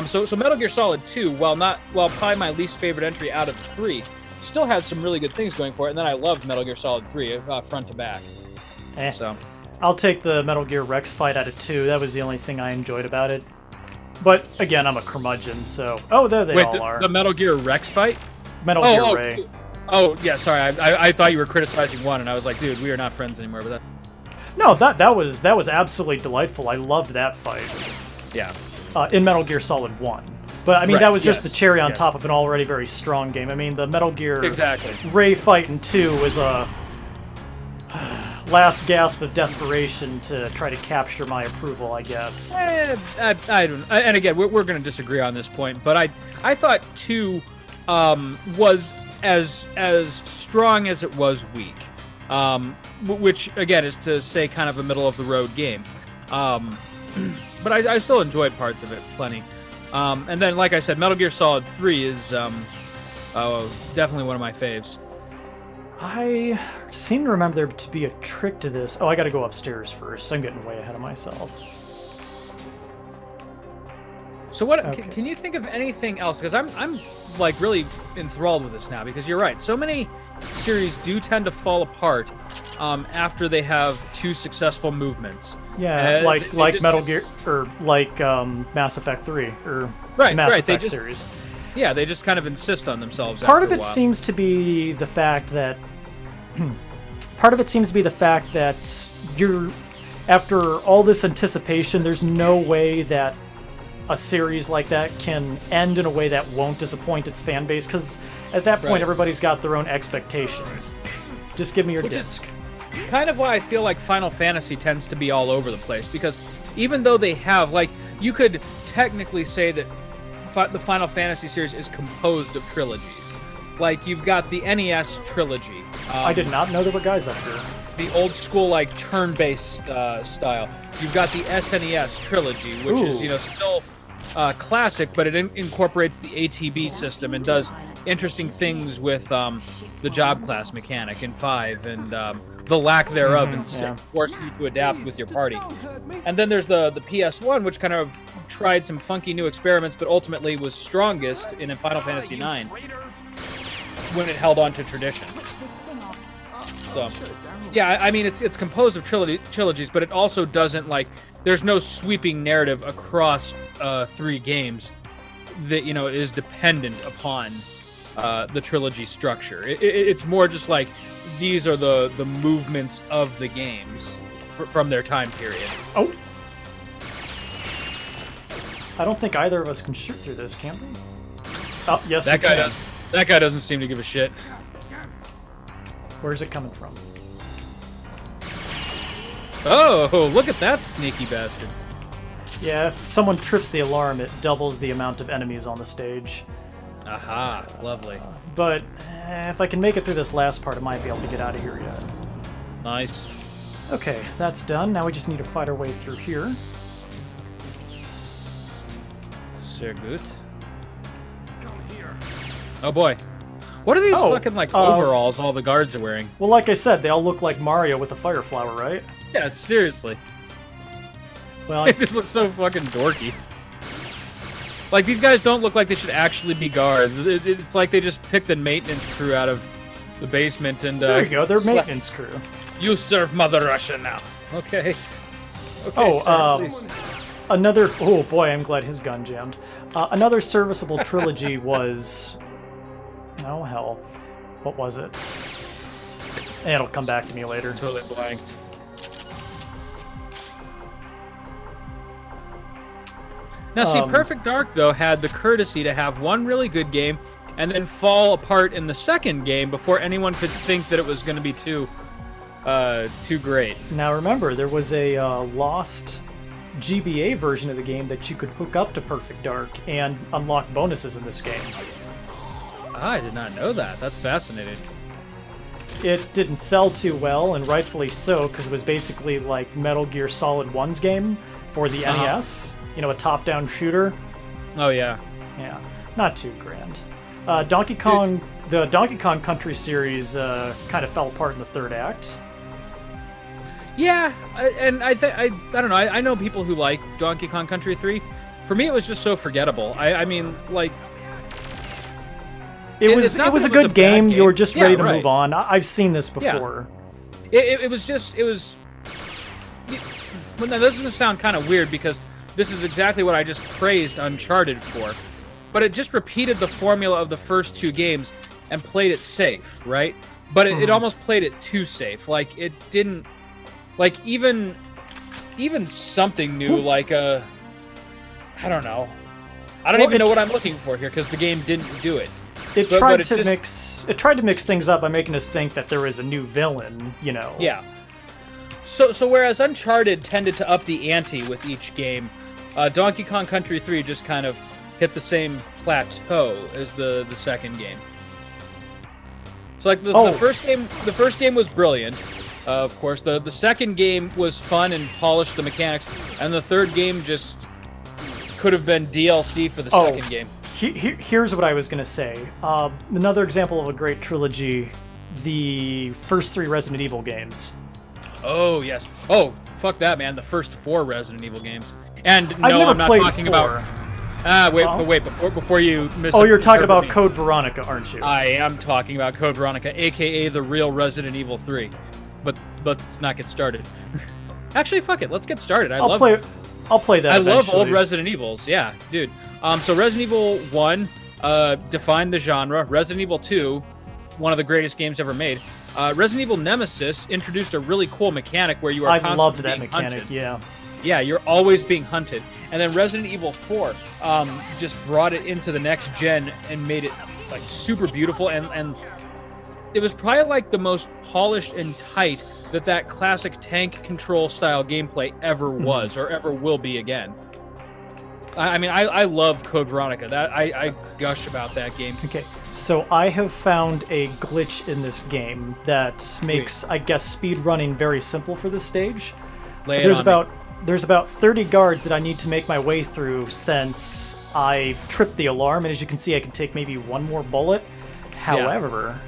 Speaker 2: So Metal Gear Solid 2, while probably my least favorite entry out of the 3, still had some really good things going for it, and then I loved Metal Gear Solid 3 front to back. So
Speaker 1: I'll take the Metal Gear Rex fight out of 2. That was the only thing I enjoyed about it. But again, I'm a curmudgeon, so there they all are.
Speaker 2: The Metal Gear Rex fight?
Speaker 1: Metal Gear Ray.
Speaker 2: Oh, yeah, sorry. I thought you were criticizing 1, and I was like, dude, we are not friends anymore. But
Speaker 1: No, that was absolutely delightful. I loved that fight.
Speaker 2: Yeah.
Speaker 1: In Metal Gear Solid 1. But I mean,
Speaker 2: Right,
Speaker 1: that was just
Speaker 2: yes,
Speaker 1: the cherry on
Speaker 2: yes.
Speaker 1: top of an already very strong game. I mean, the Metal Gear
Speaker 2: Exactly.
Speaker 1: Ray fight in 2 was a last gasp of desperation to try to capture my approval, I guess.
Speaker 2: I don't. And again, we're going to disagree on this point, but I thought 2 was as strong as it was weak, which again is to say kind of a middle of the road game. But I still enjoyed parts of it plenty. And then, like I said, Metal Gear Solid 3 is definitely one of my faves.
Speaker 1: I seem to remember there to be a trick to this. Oh, I gotta go upstairs first. I'm getting way ahead of myself.
Speaker 2: So what?
Speaker 1: Okay.
Speaker 2: Can you think of anything else? Because I'm like really enthralled with this now. Because you're right. So many series do tend to fall apart after they have 2 successful movements.
Speaker 1: Yeah, like
Speaker 2: just-
Speaker 1: Metal Gear or like Mass Effect 3 or
Speaker 2: Right,
Speaker 1: Mass
Speaker 2: right, they
Speaker 1: Effect
Speaker 2: just-
Speaker 1: series.
Speaker 2: Yeah, they just kind of insist on themselves.
Speaker 1: Part
Speaker 2: after
Speaker 1: of
Speaker 2: a
Speaker 1: it
Speaker 2: while.
Speaker 1: seems to be the fact that you're after all this anticipation, there's no way that a series like that can end in a way that won't disappoint its fan base, because at that point
Speaker 2: Right.
Speaker 1: everybody's got their own expectations. Just give me your
Speaker 2: Which is-
Speaker 1: disc.
Speaker 2: Kind of why I feel like Final Fantasy tends to be all over the place, because even though they have, like, you could technically say that the Final Fantasy series is composed of trilogies. Like, you've got the NES trilogy.
Speaker 1: I did not know there were guys up here.
Speaker 2: The old school, like, turn-based style. You've got the SNES trilogy, which is,
Speaker 1: Ooh.
Speaker 2: still classic, but it incorporates the ATB system and does interesting things with the job class mechanic in 5 and the lack thereof in 6,
Speaker 1: yeah.
Speaker 2: forcing you to adapt with your party. And then there's the PS1, which kind of tried some funky new experiments, but ultimately was strongest in Final Fantasy IX when it held on to tradition. So, yeah, I mean, it's composed of trilogies, but it also doesn't, like, there's no sweeping narrative across 3 games that, is dependent upon the trilogy structure. It's more just like, these are the movements of the games from their time period.
Speaker 1: Oh! I don't think either of us can shoot through this, can we? Oh, yes,
Speaker 2: That
Speaker 1: we
Speaker 2: guy
Speaker 1: can.
Speaker 2: does. That guy doesn't seem to give a shit.
Speaker 1: Where's it coming from?
Speaker 2: Oh, look at that sneaky bastard.
Speaker 1: Yeah, if someone trips the alarm, it doubles the amount of enemies on the stage.
Speaker 2: Aha, lovely.
Speaker 1: But if I can make it through this last part, I might be able to get out of here yet.
Speaker 2: Nice.
Speaker 1: Okay, that's done. Now we just need to fight our way through here.
Speaker 2: Sehr gut. Oh boy. What are these fucking like overalls all the guards are wearing?
Speaker 1: Well, like I said, they all look like Mario with a fire flower, right?
Speaker 2: Yeah, seriously.
Speaker 1: Well,
Speaker 2: They just look so fucking dorky. Like, these guys don't look like they should actually be guards. It's like they just picked the maintenance crew out of the basement and...
Speaker 1: there you go, they're maintenance crew.
Speaker 2: You serve Mother Russia now. Okay.
Speaker 1: Oh,
Speaker 2: sir, please.
Speaker 1: Another... Oh, boy, I'm glad his gun jammed. Another serviceable trilogy was... Oh, hell. What was it? It'll come back to me later.
Speaker 2: Totally blanked. Now, see, Perfect Dark, though, had the courtesy to have one really good game and then fall apart in the second game before anyone could think that it was going to be too great.
Speaker 1: Now, remember, there was a lost GBA version of the game that you could hook up to Perfect Dark and unlock bonuses in this game.
Speaker 2: Ah, I did not know that. That's fascinating.
Speaker 1: It didn't sell too well, and rightfully so, because it was basically like Metal Gear Solid 1's game for the NES. You know, a top-down shooter.
Speaker 2: Oh, yeah.
Speaker 1: Yeah, not too grand. Donkey Kong, the Donkey Kong Country series kind of fell apart in the third act.
Speaker 2: Yeah, and I don't know. I know people who like Donkey Kong Country 3. For me, it was just so forgettable. I mean, like...
Speaker 1: It was a good game. You were just ready to move on. I've seen this before.
Speaker 2: Yeah. It was just... It was... Well, now, this is going to sound kind of weird because this is exactly what I just praised Uncharted for. But it just repeated the formula of the first two games and played it safe, right? But it almost played it too safe. Like, it didn't... Like, even something new, like a... I don't know. I don't even know what I'm looking for here, because the game didn't do it.
Speaker 1: It tried to mix things up by making us think that there is a new villain, you know.
Speaker 2: Yeah. So whereas Uncharted tended to up the ante with each game, Donkey Kong Country 3 just kind of hit the same plateau as the second game. So like the first game was brilliant, of course. The second game was fun and polished the mechanics, and the third game just could have been DLC for the second game.
Speaker 1: Here's what I was going to say. Another example of a great trilogy, the first 3 Resident Evil games.
Speaker 2: Oh, yes. Oh, fuck that, man. The first 4 Resident Evil games. And
Speaker 1: I've
Speaker 2: no,
Speaker 1: never
Speaker 2: I'm not
Speaker 1: played
Speaker 2: talking
Speaker 1: 4.
Speaker 2: about... wait, before you miss...
Speaker 1: Oh, you're talking about Code Veronica, aren't you?
Speaker 2: I am talking about Code Veronica, a.k.a. the real Resident Evil 3. But let's not get started. Actually, fuck it. Let's get started. I'll play that
Speaker 1: eventually.
Speaker 2: Love old Resident Evils. Yeah, dude. So Resident Evil 1 defined the genre. Resident Evil 2, one of the greatest games ever made. Resident Evil Nemesis introduced a really cool mechanic where you are constantly
Speaker 1: loved that
Speaker 2: being
Speaker 1: mechanic,
Speaker 2: hunted.
Speaker 1: yeah.
Speaker 2: Yeah, you're always being hunted. And then Resident Evil 4 just brought it into the next gen and made it like super beautiful. And it was probably like the most polished and tight that classic tank control style gameplay ever was or ever will be again. I mean, I love Code Veronica. I gush about that game.
Speaker 1: Okay, so I have found a glitch in this game that makes, I guess, speedrunning very simple for this stage. There's about 30 guards that I need to make my way through since I tripped the alarm, and as you can see, I can take maybe one more bullet. However,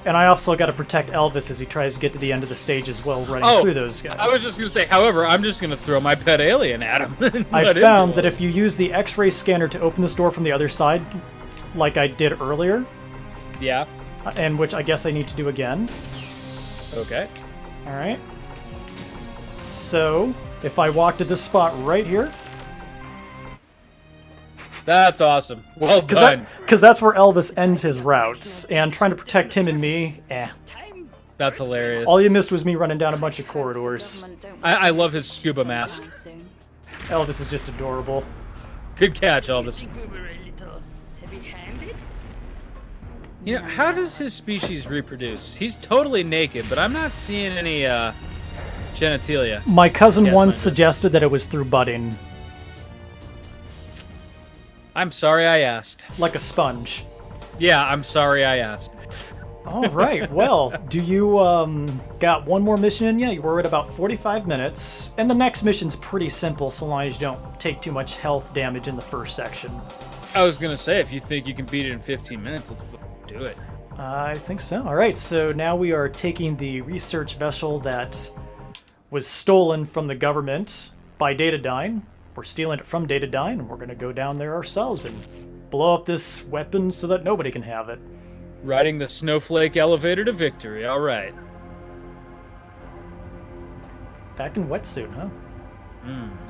Speaker 1: and I also got to protect Elvis as he tries to get to the end of the stage as well, running through those guys.
Speaker 2: I was just going to say, however, I'm just going to throw my pet alien at him.
Speaker 1: I found that if you use the X-ray scanner to open this door from the other side, like I did earlier,
Speaker 2: yeah,
Speaker 1: and which I guess I need to do again.
Speaker 2: Okay.
Speaker 1: All right. So, if I walk to this spot right here...
Speaker 2: That's awesome. Well done.
Speaker 1: Because that's where Elvis ends his routes, and trying to protect him and me,
Speaker 2: That's hilarious.
Speaker 1: All you missed was me running down a bunch of corridors.
Speaker 2: I love his scuba mask.
Speaker 1: Elvis is just adorable.
Speaker 2: Good catch, Elvis. You know, how does his species reproduce? He's totally naked, but I'm not seeing any genitalia.
Speaker 1: My cousin
Speaker 2: Yeah,
Speaker 1: once
Speaker 2: mine does.
Speaker 1: suggested that it was through budding,
Speaker 2: I'm sorry I asked.
Speaker 1: like a sponge.
Speaker 2: Yeah, I'm sorry I asked.
Speaker 1: All right. Well, do you got one more mission in yet? We're at about 45 minutes, and the next mission's pretty simple, so long as you don't take too much health damage in the first section.
Speaker 2: I was gonna say, if you think you can beat it in 15 minutes, let's fucking do it.
Speaker 1: I think so. All right. So now we are taking the research vessel that was stolen from the government by Datadyne. We're stealing it from Datadyne, and we're going to go down there ourselves and blow up this weapon so that nobody can have it.
Speaker 2: Riding the snowflake elevator to victory. All right.
Speaker 1: Back in wetsuit, huh?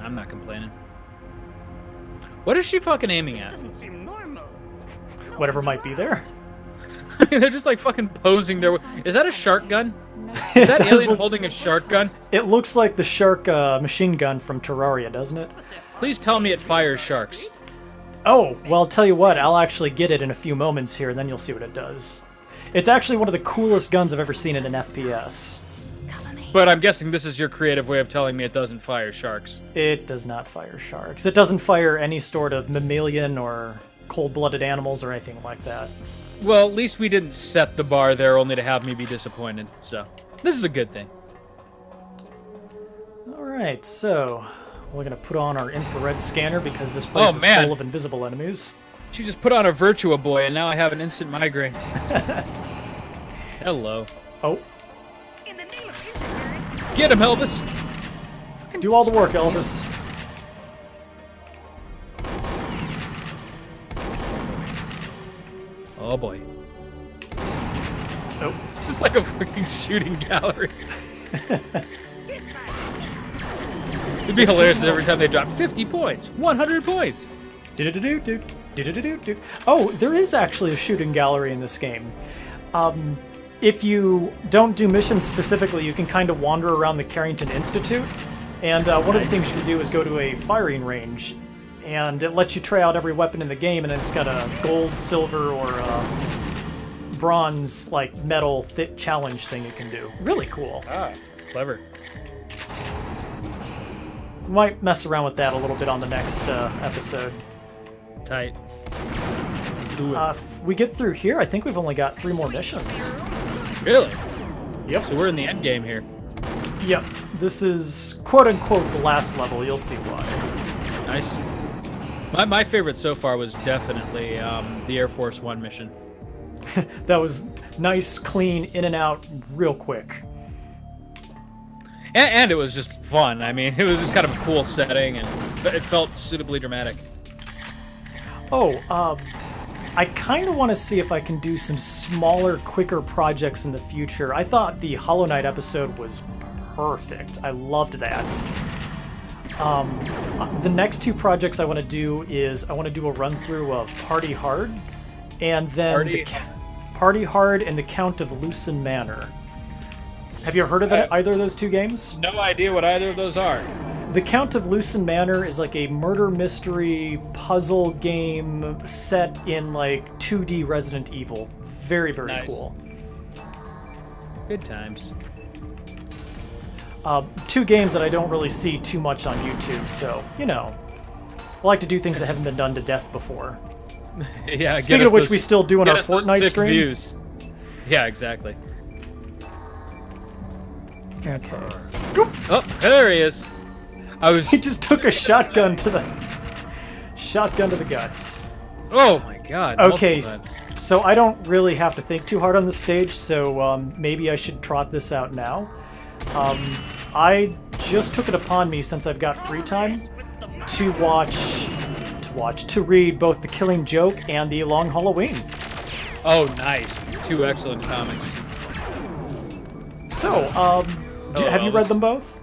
Speaker 2: I'm not complaining. What is she fucking aiming
Speaker 3: This
Speaker 2: at?
Speaker 3: doesn't seem normal.
Speaker 1: Whatever might be there.
Speaker 2: They're just like fucking posing their. Is that a shark gun?
Speaker 1: It
Speaker 2: Is that
Speaker 1: does
Speaker 2: alien
Speaker 1: look-
Speaker 2: holding a shark gun?
Speaker 1: It looks like the shark machine gun from Terraria, doesn't it?
Speaker 2: Please tell me it fires sharks.
Speaker 1: Oh, well, I'll tell you what, I'll actually get it in a few moments here, and then you'll see what it does. It's actually one of the coolest guns I've ever seen in an FPS.
Speaker 4: Cover me.
Speaker 2: But I'm guessing this is your creative way of telling me it doesn't fire sharks.
Speaker 1: It does not fire sharks. It doesn't fire any sort of mammalian or cold-blooded animals or anything like that.
Speaker 2: Well, at least we didn't set the bar there only to have me be disappointed. So, this is a good thing.
Speaker 1: Alright, so we're going to put on our infrared scanner because this place
Speaker 2: Oh,
Speaker 1: is
Speaker 2: man.
Speaker 1: full of invisible enemies.
Speaker 2: She just put on a Virtua Boy, and now I have an instant migraine. Hello.
Speaker 1: Oh,
Speaker 3: In the name of engineering,
Speaker 2: Get him, Elvis!
Speaker 1: do all the work, Elvis.
Speaker 2: Oh boy.
Speaker 1: Oh,
Speaker 2: This is like a fucking shooting gallery. It'd be hilarious every time they drop 50 points, 100 points.
Speaker 1: do-do-do-do, do-do-do-do-do. Oh, there is actually a shooting gallery in this game. If you don't do missions specifically, you can kind of wander around the Carrington Institute, and one of the things you can do is go to a firing range, and it lets you try out every weapon in the game, and then it's got a gold, silver, or bronze, like, metal challenge thing you can do. Really cool.
Speaker 2: Ah, clever.
Speaker 1: Might mess around with that a little bit on the next episode.
Speaker 2: Tight.
Speaker 1: If we get through here, I think we've only got 3 more missions.
Speaker 2: Really?
Speaker 1: Yep.
Speaker 2: So we're in the end game here.
Speaker 1: Yep. This is quote-unquote the last level. You'll see why.
Speaker 2: Nice. My favorite so far was definitely the Air Force One mission.
Speaker 1: That was nice, clean, in and out, real quick.
Speaker 2: And it was just fun. I mean, it was just kind of a cool setting, and it felt suitably dramatic.
Speaker 1: Oh, I kind of want to see if I can do some smaller, quicker projects in the future. I thought the Hollow Knight episode was perfect. I loved that. The next 2 projects I want to do is I want to do a run-through of Party Hard, and then Party Hard and the Count of Lucin Manor. Have you heard of either of those 2 games?
Speaker 2: No idea what either of those are.
Speaker 1: The Count of Lucin Manor is like a murder mystery puzzle game set in like 2D Resident Evil. Very, very
Speaker 2: Nice.
Speaker 1: cool.
Speaker 2: Good times.
Speaker 1: 2 games that I don't really see too much on YouTube, so, you know. I like to do things that haven't been done to death before.
Speaker 2: Yeah.
Speaker 1: Speaking of which, we still do in our
Speaker 2: get us those
Speaker 1: Fortnite
Speaker 2: sick
Speaker 1: stream.
Speaker 2: Views. Yeah, exactly.
Speaker 1: Okay.
Speaker 2: Oh, there he is. I was.
Speaker 1: He just took a shotgun to the guts.
Speaker 2: Oh my god.
Speaker 1: Okay,
Speaker 2: multiple times.
Speaker 1: so I don't really have to think too hard on the stage, so maybe I should trot this out now. I just took it upon me, since I've got free time, to read both The Killing Joke and The Long Halloween.
Speaker 2: Oh, nice. 2 excellent comics.
Speaker 1: So, have you read them both?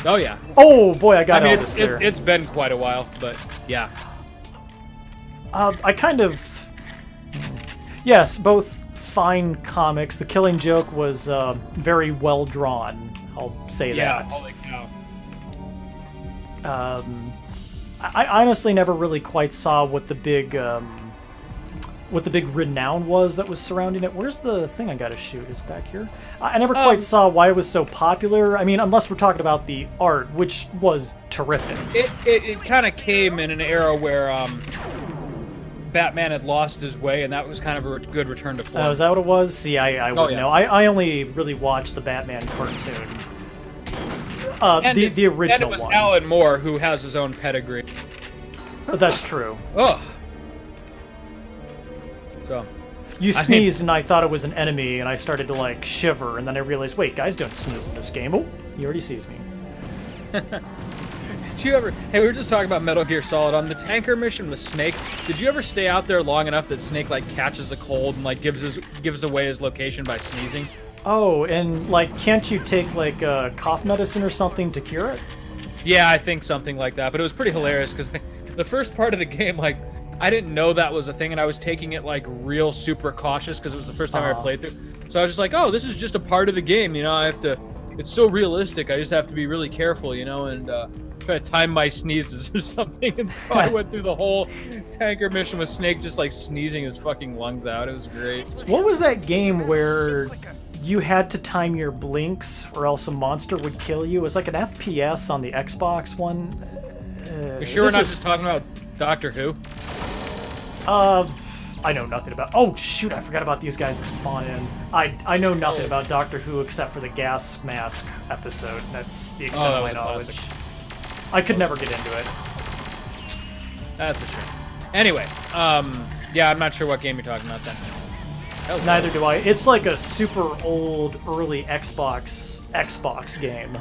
Speaker 2: Oh yeah.
Speaker 1: Oh boy, I got
Speaker 2: I mean,
Speaker 1: Elvis there.
Speaker 2: it's been quite a while, but yeah.
Speaker 1: I kind of... Yes, both fine comics. The Killing Joke was very well drawn. I'll say
Speaker 2: Yeah.
Speaker 1: that.
Speaker 2: Holy cow.
Speaker 1: I honestly never really quite saw what the big what the big renown was that was surrounding it. Where's the thing I gotta shoot? Is it back here? I never quite saw why it was so popular. I mean, unless we're talking about the art, which was terrific.
Speaker 2: It kind of came in an era where Batman had lost his way, and that was kind of a good return to form.
Speaker 1: Oh, is that what it was? See, I wouldn't
Speaker 2: yeah.
Speaker 1: know. I only really watched the Batman cartoon. The original one.
Speaker 2: And it was Alan Moore, who has his own pedigree.
Speaker 1: That's true.
Speaker 2: Oh. So.
Speaker 1: You sneezed and I thought it was an enemy, and I started to, like, shiver, and then I realized, wait, guys don't sneeze in this game. Oh, he already sees me.
Speaker 2: Did you ever... Hey, we were just talking about Metal Gear Solid. On the tanker mission with Snake, did you ever stay out there long enough that Snake, like, catches a cold and, like, gives away his location by sneezing?
Speaker 1: Oh, and, like, can't you take, like, cough medicine or something to cure it?
Speaker 2: Yeah, I think something like that, but it was pretty hilarious, because the first part of the game, like, I didn't know that was a thing, and I was taking it, like, real super cautious, because it was the first time I played through. So I was just like, oh, this is just a part of the game, you know, I have to... It's so realistic, I just have to be really careful, you know, and try to time my sneezes or something, and so I went through the whole tanker mission with Snake just, like, sneezing his fucking lungs out. It was great.
Speaker 1: What was that game where you had to time your blinks or else a monster would kill you? It was like an FPS on the Xbox one.
Speaker 2: You sure we're not just talking about Doctor Who?
Speaker 1: I know nothing about... Oh, shoot, I forgot about these guys that spawn in. I know nothing about Doctor Who except for the gas mask episode. That's the extent of my knowledge. I could never get into it.
Speaker 2: That's a shame. Anyway, yeah, I'm not sure what game you're talking about then.
Speaker 1: Neither do I. It's like a super old, early Xbox game.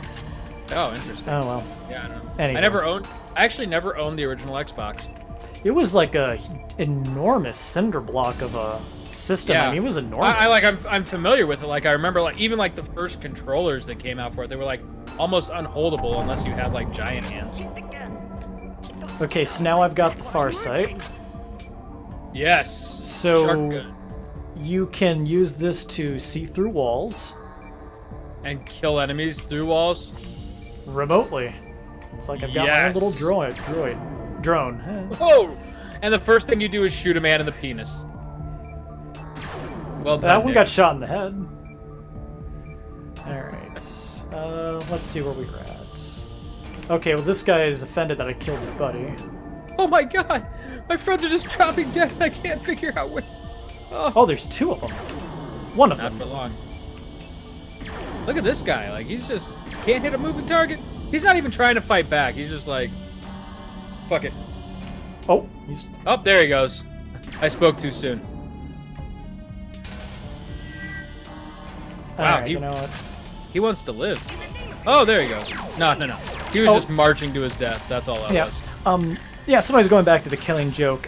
Speaker 2: Oh, interesting.
Speaker 1: Oh, well.
Speaker 2: Yeah, I don't know.
Speaker 1: Anyway.
Speaker 2: I actually never owned the original Xbox.
Speaker 1: It was like a enormous cinder block of a system.
Speaker 2: Yeah.
Speaker 1: I mean, it was enormous.
Speaker 2: I'm familiar with it. Like, I remember, like, even like the first controllers that came out for it, they were like almost unholdable unless you had like giant hands.
Speaker 1: Okay, so now I've got the far sight.
Speaker 2: Yes.
Speaker 1: So you can use this to see through walls
Speaker 2: and kill enemies through walls
Speaker 1: remotely. It's like I've got my own little drone.
Speaker 2: Whoa! And the first thing you do is shoot a man in the penis. Well done.
Speaker 1: That one
Speaker 2: Nick.
Speaker 1: got shot in the head. Alright. Let's see where we were at. Okay, well, this guy is offended that I killed his buddy.
Speaker 2: Oh my god! My friends are just dropping dead and I can't figure out where...
Speaker 1: Oh, there's two of them. One of
Speaker 2: Not
Speaker 1: them.
Speaker 2: for long. Look at this guy. Like, he's just... Can't hit a moving target. He's not even trying to fight back. He's just like... Fuck it.
Speaker 1: Oh, he's...
Speaker 2: Oh, there he goes. I spoke too soon. Wow,
Speaker 1: Alright, you know what?
Speaker 2: He wants to live. Oh, there he goes. No. He was just marching to his death. That's all that was.
Speaker 1: Yeah, somebody's going back to the Killing Joke.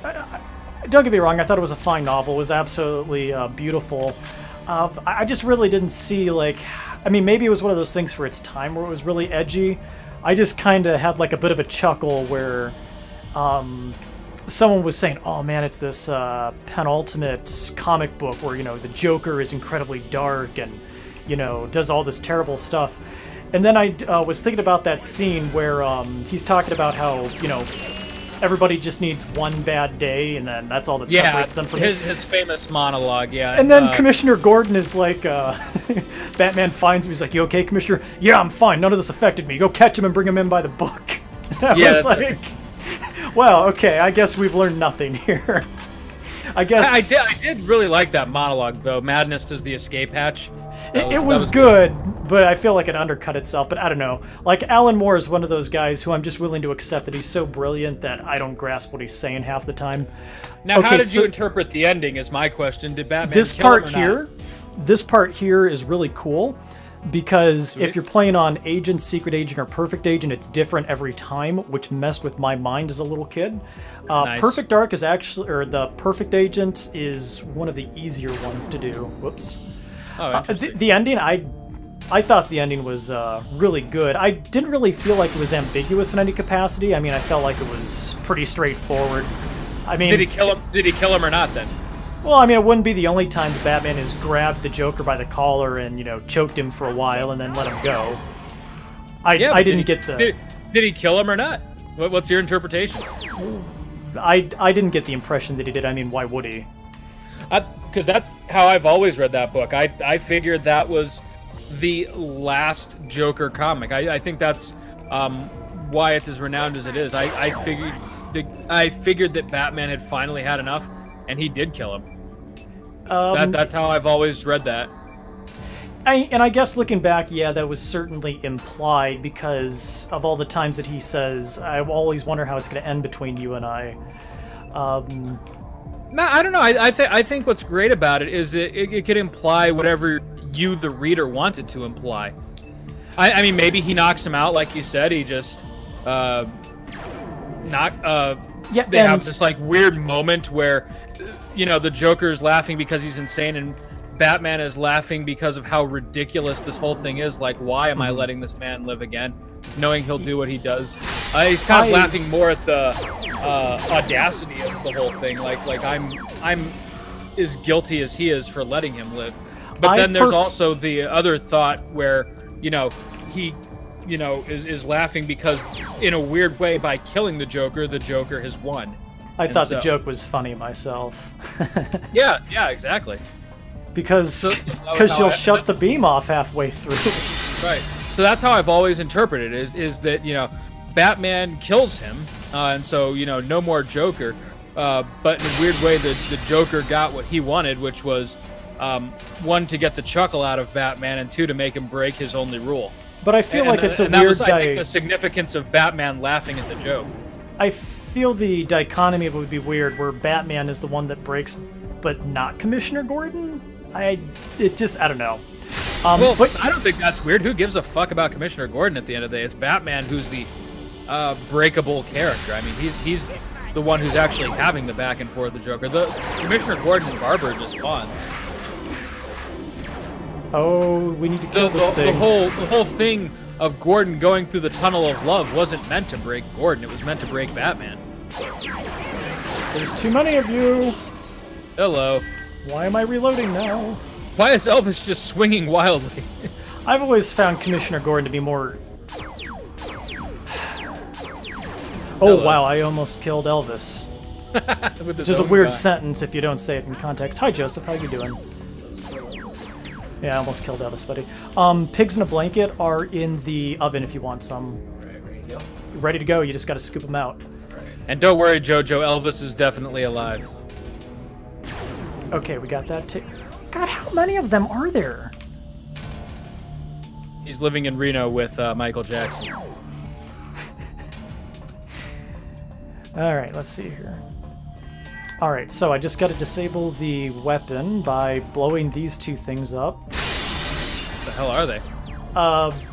Speaker 1: Don't get me wrong, I thought it was a fine novel. It was absolutely beautiful. I just really didn't see, like... I mean, maybe it was one of those things for its time where it was really edgy. I just kind of had, like, a bit of a chuckle where someone was saying, oh, man, it's this penultimate comic book where, you know, the Joker is incredibly dark and, you know, does all this terrible stuff. And then I was thinking about that scene where he's talking about how, you know, everybody just needs one bad day, and then that's all that separates them from
Speaker 2: his famous monologue, yeah.
Speaker 1: And then Commissioner Gordon is like, Batman finds him, he's like, you okay, Commissioner? Yeah, I'm fine, none of this affected me. Go catch him and bring him in by the book. I was like, well, okay, I guess we've learned nothing here. I guess...
Speaker 2: I did really like that monologue, though. Madness is the escape hatch.
Speaker 1: It was good, but I feel like it undercut itself, but I don't know. Like, Alan Moore is one of those guys who I'm just willing to accept that he's so brilliant that I don't grasp what he's saying half the time.
Speaker 2: Now, how did you interpret the ending is my question. Did Batman
Speaker 1: this
Speaker 2: kill him
Speaker 1: part
Speaker 2: or
Speaker 1: here,
Speaker 2: not?
Speaker 1: This part here is really cool, because if you're playing on Agent, Secret Agent, or Perfect Agent, it's different every time, which messed with my mind as a little kid.
Speaker 2: Nice.
Speaker 1: Perfect Dark is actually, or the Perfect Agent is one of the easier ones to do. Whoops.
Speaker 2: Oh,
Speaker 1: the ending, I thought the ending was really good. I didn't really feel like it was ambiguous in any capacity. I mean, I felt like it was pretty straightforward. I mean,
Speaker 2: did he kill him? Did he kill him or not then?
Speaker 1: Well, I mean, it wouldn't be the only time the Batman has grabbed the Joker by the collar and, you know, choked him for a while and then let him go. I didn't get the...
Speaker 2: Did he kill him or not? What's your interpretation?
Speaker 1: I didn't get the impression that he did. I mean, why would he?
Speaker 2: because that's how I've always read that book. I figured that was the last Joker comic. I think that's why it's as renowned as it is. I figured that Batman had finally had enough, and he did kill him. That's how I've always read that.
Speaker 1: I guess looking back, yeah, that was certainly implied because of all the times that he says, I always wonder how it's going to end between you and I.
Speaker 2: No, I don't know. I think what's great about it is it could imply whatever you, the reader, wanted to imply. I mean, maybe he knocks him out, like you said. He just they have this like weird moment where, you know, the Joker's laughing because he's insane, and Batman is laughing because of how ridiculous this whole thing is. Like, why am I letting this man live again, knowing he'll do what he does? He's kind of laughing more at the audacity of the whole thing. Like I'm as guilty as he is for letting him live. But then there's also the other thought where, you know, he, you know, is laughing because in a weird way by killing the Joker has won.
Speaker 1: I thought the joke was funny myself.
Speaker 2: yeah, exactly.
Speaker 1: Because you'll shut the beam off halfway through.
Speaker 2: Right. So that's how I've always interpreted it, is that, you know, Batman kills him, and so, you know, no more Joker. But in a weird way, the Joker got what he wanted, which was, one, to get the chuckle out of Batman, and two, to make him break his only rule.
Speaker 1: But I feel like it's a weird...
Speaker 2: that was, I think, the significance of Batman laughing at the joke.
Speaker 1: I feel the dichotomy of it would be weird, where Batman is the one that breaks, but not Commissioner Gordon? I don't know.
Speaker 2: But I don't think that's weird. Who gives a fuck about Commissioner Gordon at the end of the day? It's Batman who's the breakable character. I mean, he's the one who's actually having the back and forth with the Joker. The Commissioner Gordon and Barber are just pawns.
Speaker 1: Oh, we need to kill this thing.
Speaker 2: The whole thing of Gordon going through the tunnel of love wasn't meant to break Gordon. It was meant to break Batman.
Speaker 1: There's too many of you.
Speaker 2: Hello.
Speaker 1: Why am I reloading now?
Speaker 2: Why is Elvis just swinging wildly?
Speaker 1: I've always found Commissioner Gordon to be more... Oh, wow, I almost killed Elvis. Which is a weird sentence if you don't say it in context. Hi, Joseph, how you doing? Yeah, I almost killed Elvis, buddy. Pigs in a blanket are in the oven if you want some.
Speaker 6: Ready to go?
Speaker 1: Ready to go, you just gotta scoop them out.
Speaker 2: And don't worry, Jojo, Elvis is definitely alive.
Speaker 1: Okay, we got that too. God, how many of them are there?
Speaker 2: He's living in Reno with Michael Jackson.
Speaker 1: Alright, let's see here. Alright, so I just gotta disable the weapon by blowing these two things up.
Speaker 2: What the hell are they?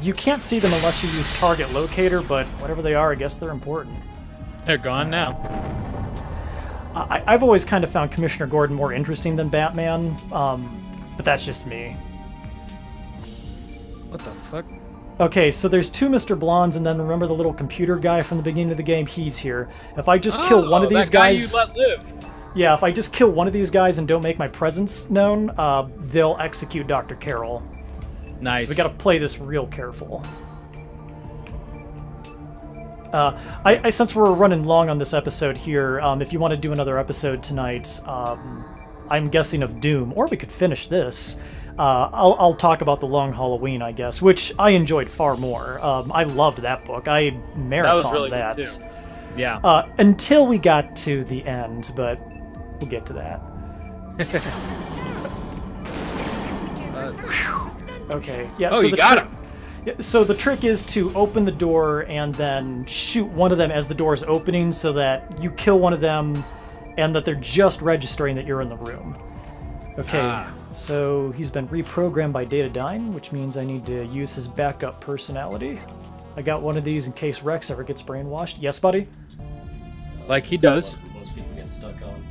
Speaker 1: You can't see them unless you use target locator, but whatever they are, I guess they're important.
Speaker 2: They're gone now.
Speaker 1: I've always kind of found Commissioner Gordon more interesting than Batman, but that's just me.
Speaker 2: What the fuck?
Speaker 1: Okay, so there's two Mr. Blondes, and then remember the little computer guy from the beginning of the game? He's here. If I just kill one of these guys...
Speaker 2: That guy you let live.
Speaker 1: Yeah, if I just kill one of these guys and don't make my presence known, they'll execute Dr. Carroll.
Speaker 2: Nice.
Speaker 1: So we gotta play this real careful. Since we're running long on this episode here, if you want to do another episode tonight, I'm guessing of Doom, or we could finish this. I'll talk about The Long Halloween, I guess, which I enjoyed far more. I loved that book. I marathoned
Speaker 2: that. Was really
Speaker 1: that.
Speaker 2: Good too. Yeah.
Speaker 1: Until we got to the end, but we'll get to that. Okay. Yeah.
Speaker 2: Oh,
Speaker 1: so
Speaker 2: you got him.
Speaker 1: Yeah, so the trick is to open the door and then shoot one of them as the door is opening so that you kill one of them and that they're just registering that you're in the room. Okay, so he's been reprogrammed by Datadyne, which means I need to use his backup personality. I got one of these in case Rex ever gets brainwashed. Yes, buddy?
Speaker 2: Like he does.
Speaker 6: Most people get stuck on.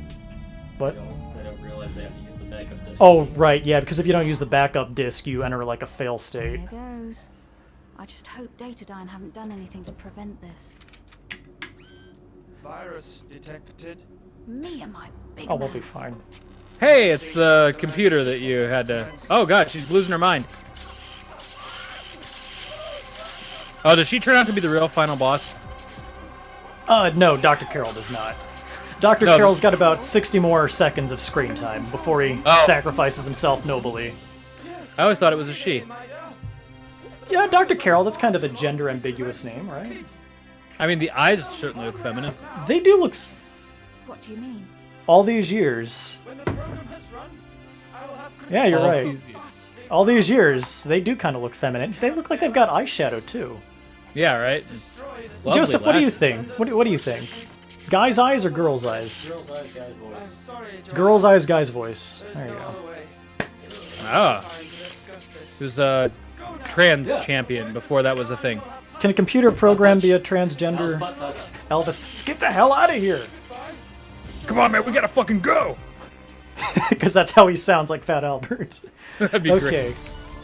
Speaker 1: What?
Speaker 6: They don't realize they have to use the backup disk.
Speaker 1: Oh, right, yeah, because if you don't use the backup disk, you enter like a fail state.
Speaker 4: There goes. I just hope Datadyne haven't done anything to prevent this.
Speaker 7: Virus detected.
Speaker 4: Me and my big
Speaker 1: Oh, we'll
Speaker 4: mouth.
Speaker 1: be fine.
Speaker 2: Hey, it's the computer that you had to... Oh god, she's losing her mind. Oh, does she turn out to be the real final boss?
Speaker 1: No, Dr. Carroll does not. Dr.
Speaker 2: No,
Speaker 1: Carroll's got about 60 more seconds of screen time before he sacrifices himself nobly.
Speaker 2: I always thought it was a she.
Speaker 1: Yeah, Dr. Carroll, that's kind of a gender ambiguous name, right?
Speaker 2: I mean, the eyes certainly look feminine.
Speaker 1: They do look
Speaker 4: What do you mean?
Speaker 1: all these years.
Speaker 7: When the program has run, I will have
Speaker 1: Yeah, you're
Speaker 2: All
Speaker 1: right.
Speaker 2: these years.
Speaker 1: All these years, they do kind of look feminine. They look like they've got eyeshadow too.
Speaker 2: Yeah, right.
Speaker 7: destroy this.
Speaker 2: Lovely
Speaker 1: Joseph, what do you
Speaker 2: lashes.
Speaker 1: think? What do you think? Guy's eyes or girl's eyes?
Speaker 6: Girl's eyes, guy's voice.
Speaker 7: Sorry, John.
Speaker 1: Girl's eyes, guy's voice.
Speaker 7: There's
Speaker 1: There you
Speaker 7: no
Speaker 1: go.
Speaker 7: other way.
Speaker 2: Ah,
Speaker 7: Time to discuss this.
Speaker 2: he was a trans champion before that was a thing.
Speaker 1: Can a computer program be a
Speaker 6: How's
Speaker 1: transgender?
Speaker 6: butt touch?
Speaker 1: Elvis, let's get the hell out of here!
Speaker 2: Come on, man, we gotta fucking go.
Speaker 1: Because that's how he sounds like Fat Albert.
Speaker 2: That'd be great.
Speaker 1: Okay.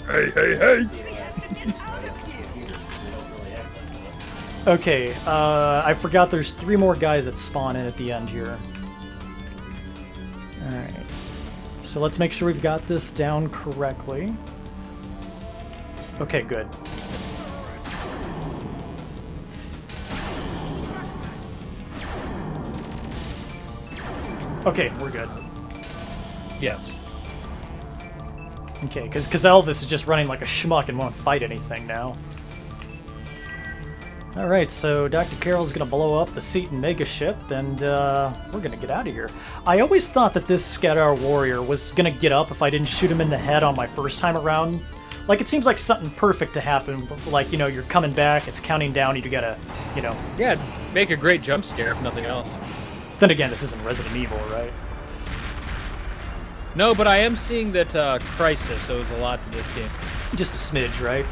Speaker 2: Hey, hey, hey.
Speaker 6: See, they have to use computers because they don't really act like that.
Speaker 1: Okay, I forgot there's 3 more guys that spawn in at the end here. Alright. So let's make sure we've got this down correctly. Okay, good. Okay, we're good.
Speaker 2: Yes.
Speaker 1: Okay, because Elvis is just running like a schmuck and won't fight anything now. Alright, so Dr. Carroll's gonna blow up the Seton mega ship, and we're gonna get out of here. I always thought that this Skadar warrior was gonna get up if I didn't shoot him in the head on my first time around. Like, it seems like something perfect to happen. Like, you know, you're coming back, it's counting down, you gotta, you know...
Speaker 2: Yeah, make a great jump scare if nothing else.
Speaker 1: Then again, this isn't Resident Evil, right?
Speaker 2: No, but I am seeing that Crisis owes a lot to this game.
Speaker 1: Just a smidge, right?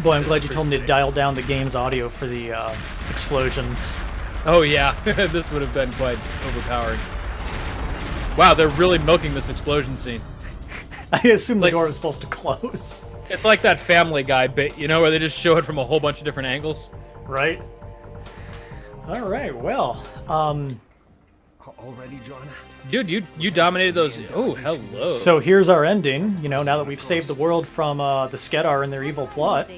Speaker 1: Boy, I'm glad you told me to dial down the game's audio for the explosions.
Speaker 2: Oh yeah, this would have been quite overpowering. Wow, they're really milking this explosion scene.
Speaker 1: I assume the
Speaker 2: Like-
Speaker 1: door was supposed to close,
Speaker 2: It's like that Family Guy bit, you know, where they just show it from a whole bunch of different angles.
Speaker 1: right? Alright, well,
Speaker 5: Already, John?
Speaker 2: Dude, you dominated those. Oh, hello.
Speaker 1: so here's our ending, you know, now that we've saved the world from the Skadar and their evil plot,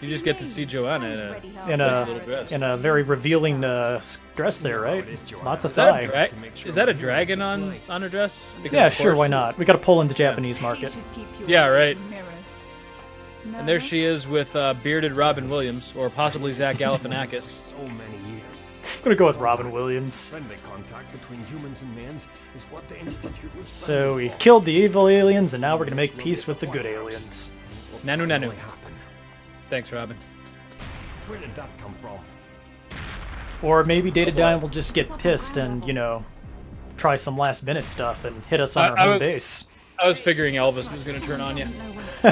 Speaker 2: You just get to see Joanna
Speaker 1: in
Speaker 2: little dress.
Speaker 1: a very revealing dress there, right? Lots of
Speaker 2: Is that, a
Speaker 1: thigh.
Speaker 2: is that a dragon on her dress? Because
Speaker 1: Yeah,
Speaker 2: of
Speaker 1: sure,
Speaker 2: course.
Speaker 1: why not? We gotta pull in the Japanese market.
Speaker 2: Yeah, right. And there she is with bearded Robin Williams, or possibly Zach Galifianakis.
Speaker 5: So many years.
Speaker 1: I'm gonna go with Robin Williams.
Speaker 5: Friendly contact between humans and mans is what the Institute was.
Speaker 1: So we killed the evil aliens, and now we're gonna make peace with the good aliens.
Speaker 2: Nanu nanu.
Speaker 5: What happened?
Speaker 2: Thanks, Robin.
Speaker 5: Where did that come from?
Speaker 1: Or maybe Datadine will just get pissed and, you know, try some last minute stuff and hit us on our
Speaker 2: I
Speaker 1: home
Speaker 2: was-
Speaker 1: base.
Speaker 2: I was figuring Elvis was going to turn on you.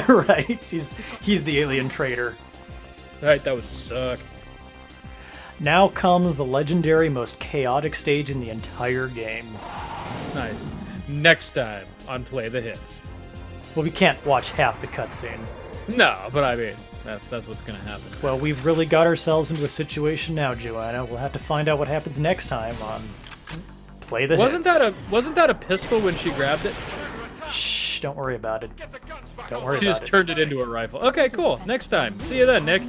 Speaker 1: Right? He's the alien traitor.
Speaker 2: Right, that would suck.
Speaker 1: Now comes the legendary, most chaotic stage in the entire game.
Speaker 2: Nice. Next time on Play the Hits.
Speaker 1: Well, we can't watch half the cutscene.
Speaker 2: No, but I mean, that's what's going to happen.
Speaker 1: Well, we've really got ourselves into a situation now, Joanna. We'll have to find out what happens next time on Play the
Speaker 2: Wasn't
Speaker 1: Hits.
Speaker 2: that a pistol when she grabbed it?
Speaker 1: Shh, don't worry about it. Don't worry
Speaker 2: She
Speaker 1: about
Speaker 2: just
Speaker 1: it.
Speaker 2: turned it into a rifle. Okay, cool. Next time. See you then, Nick.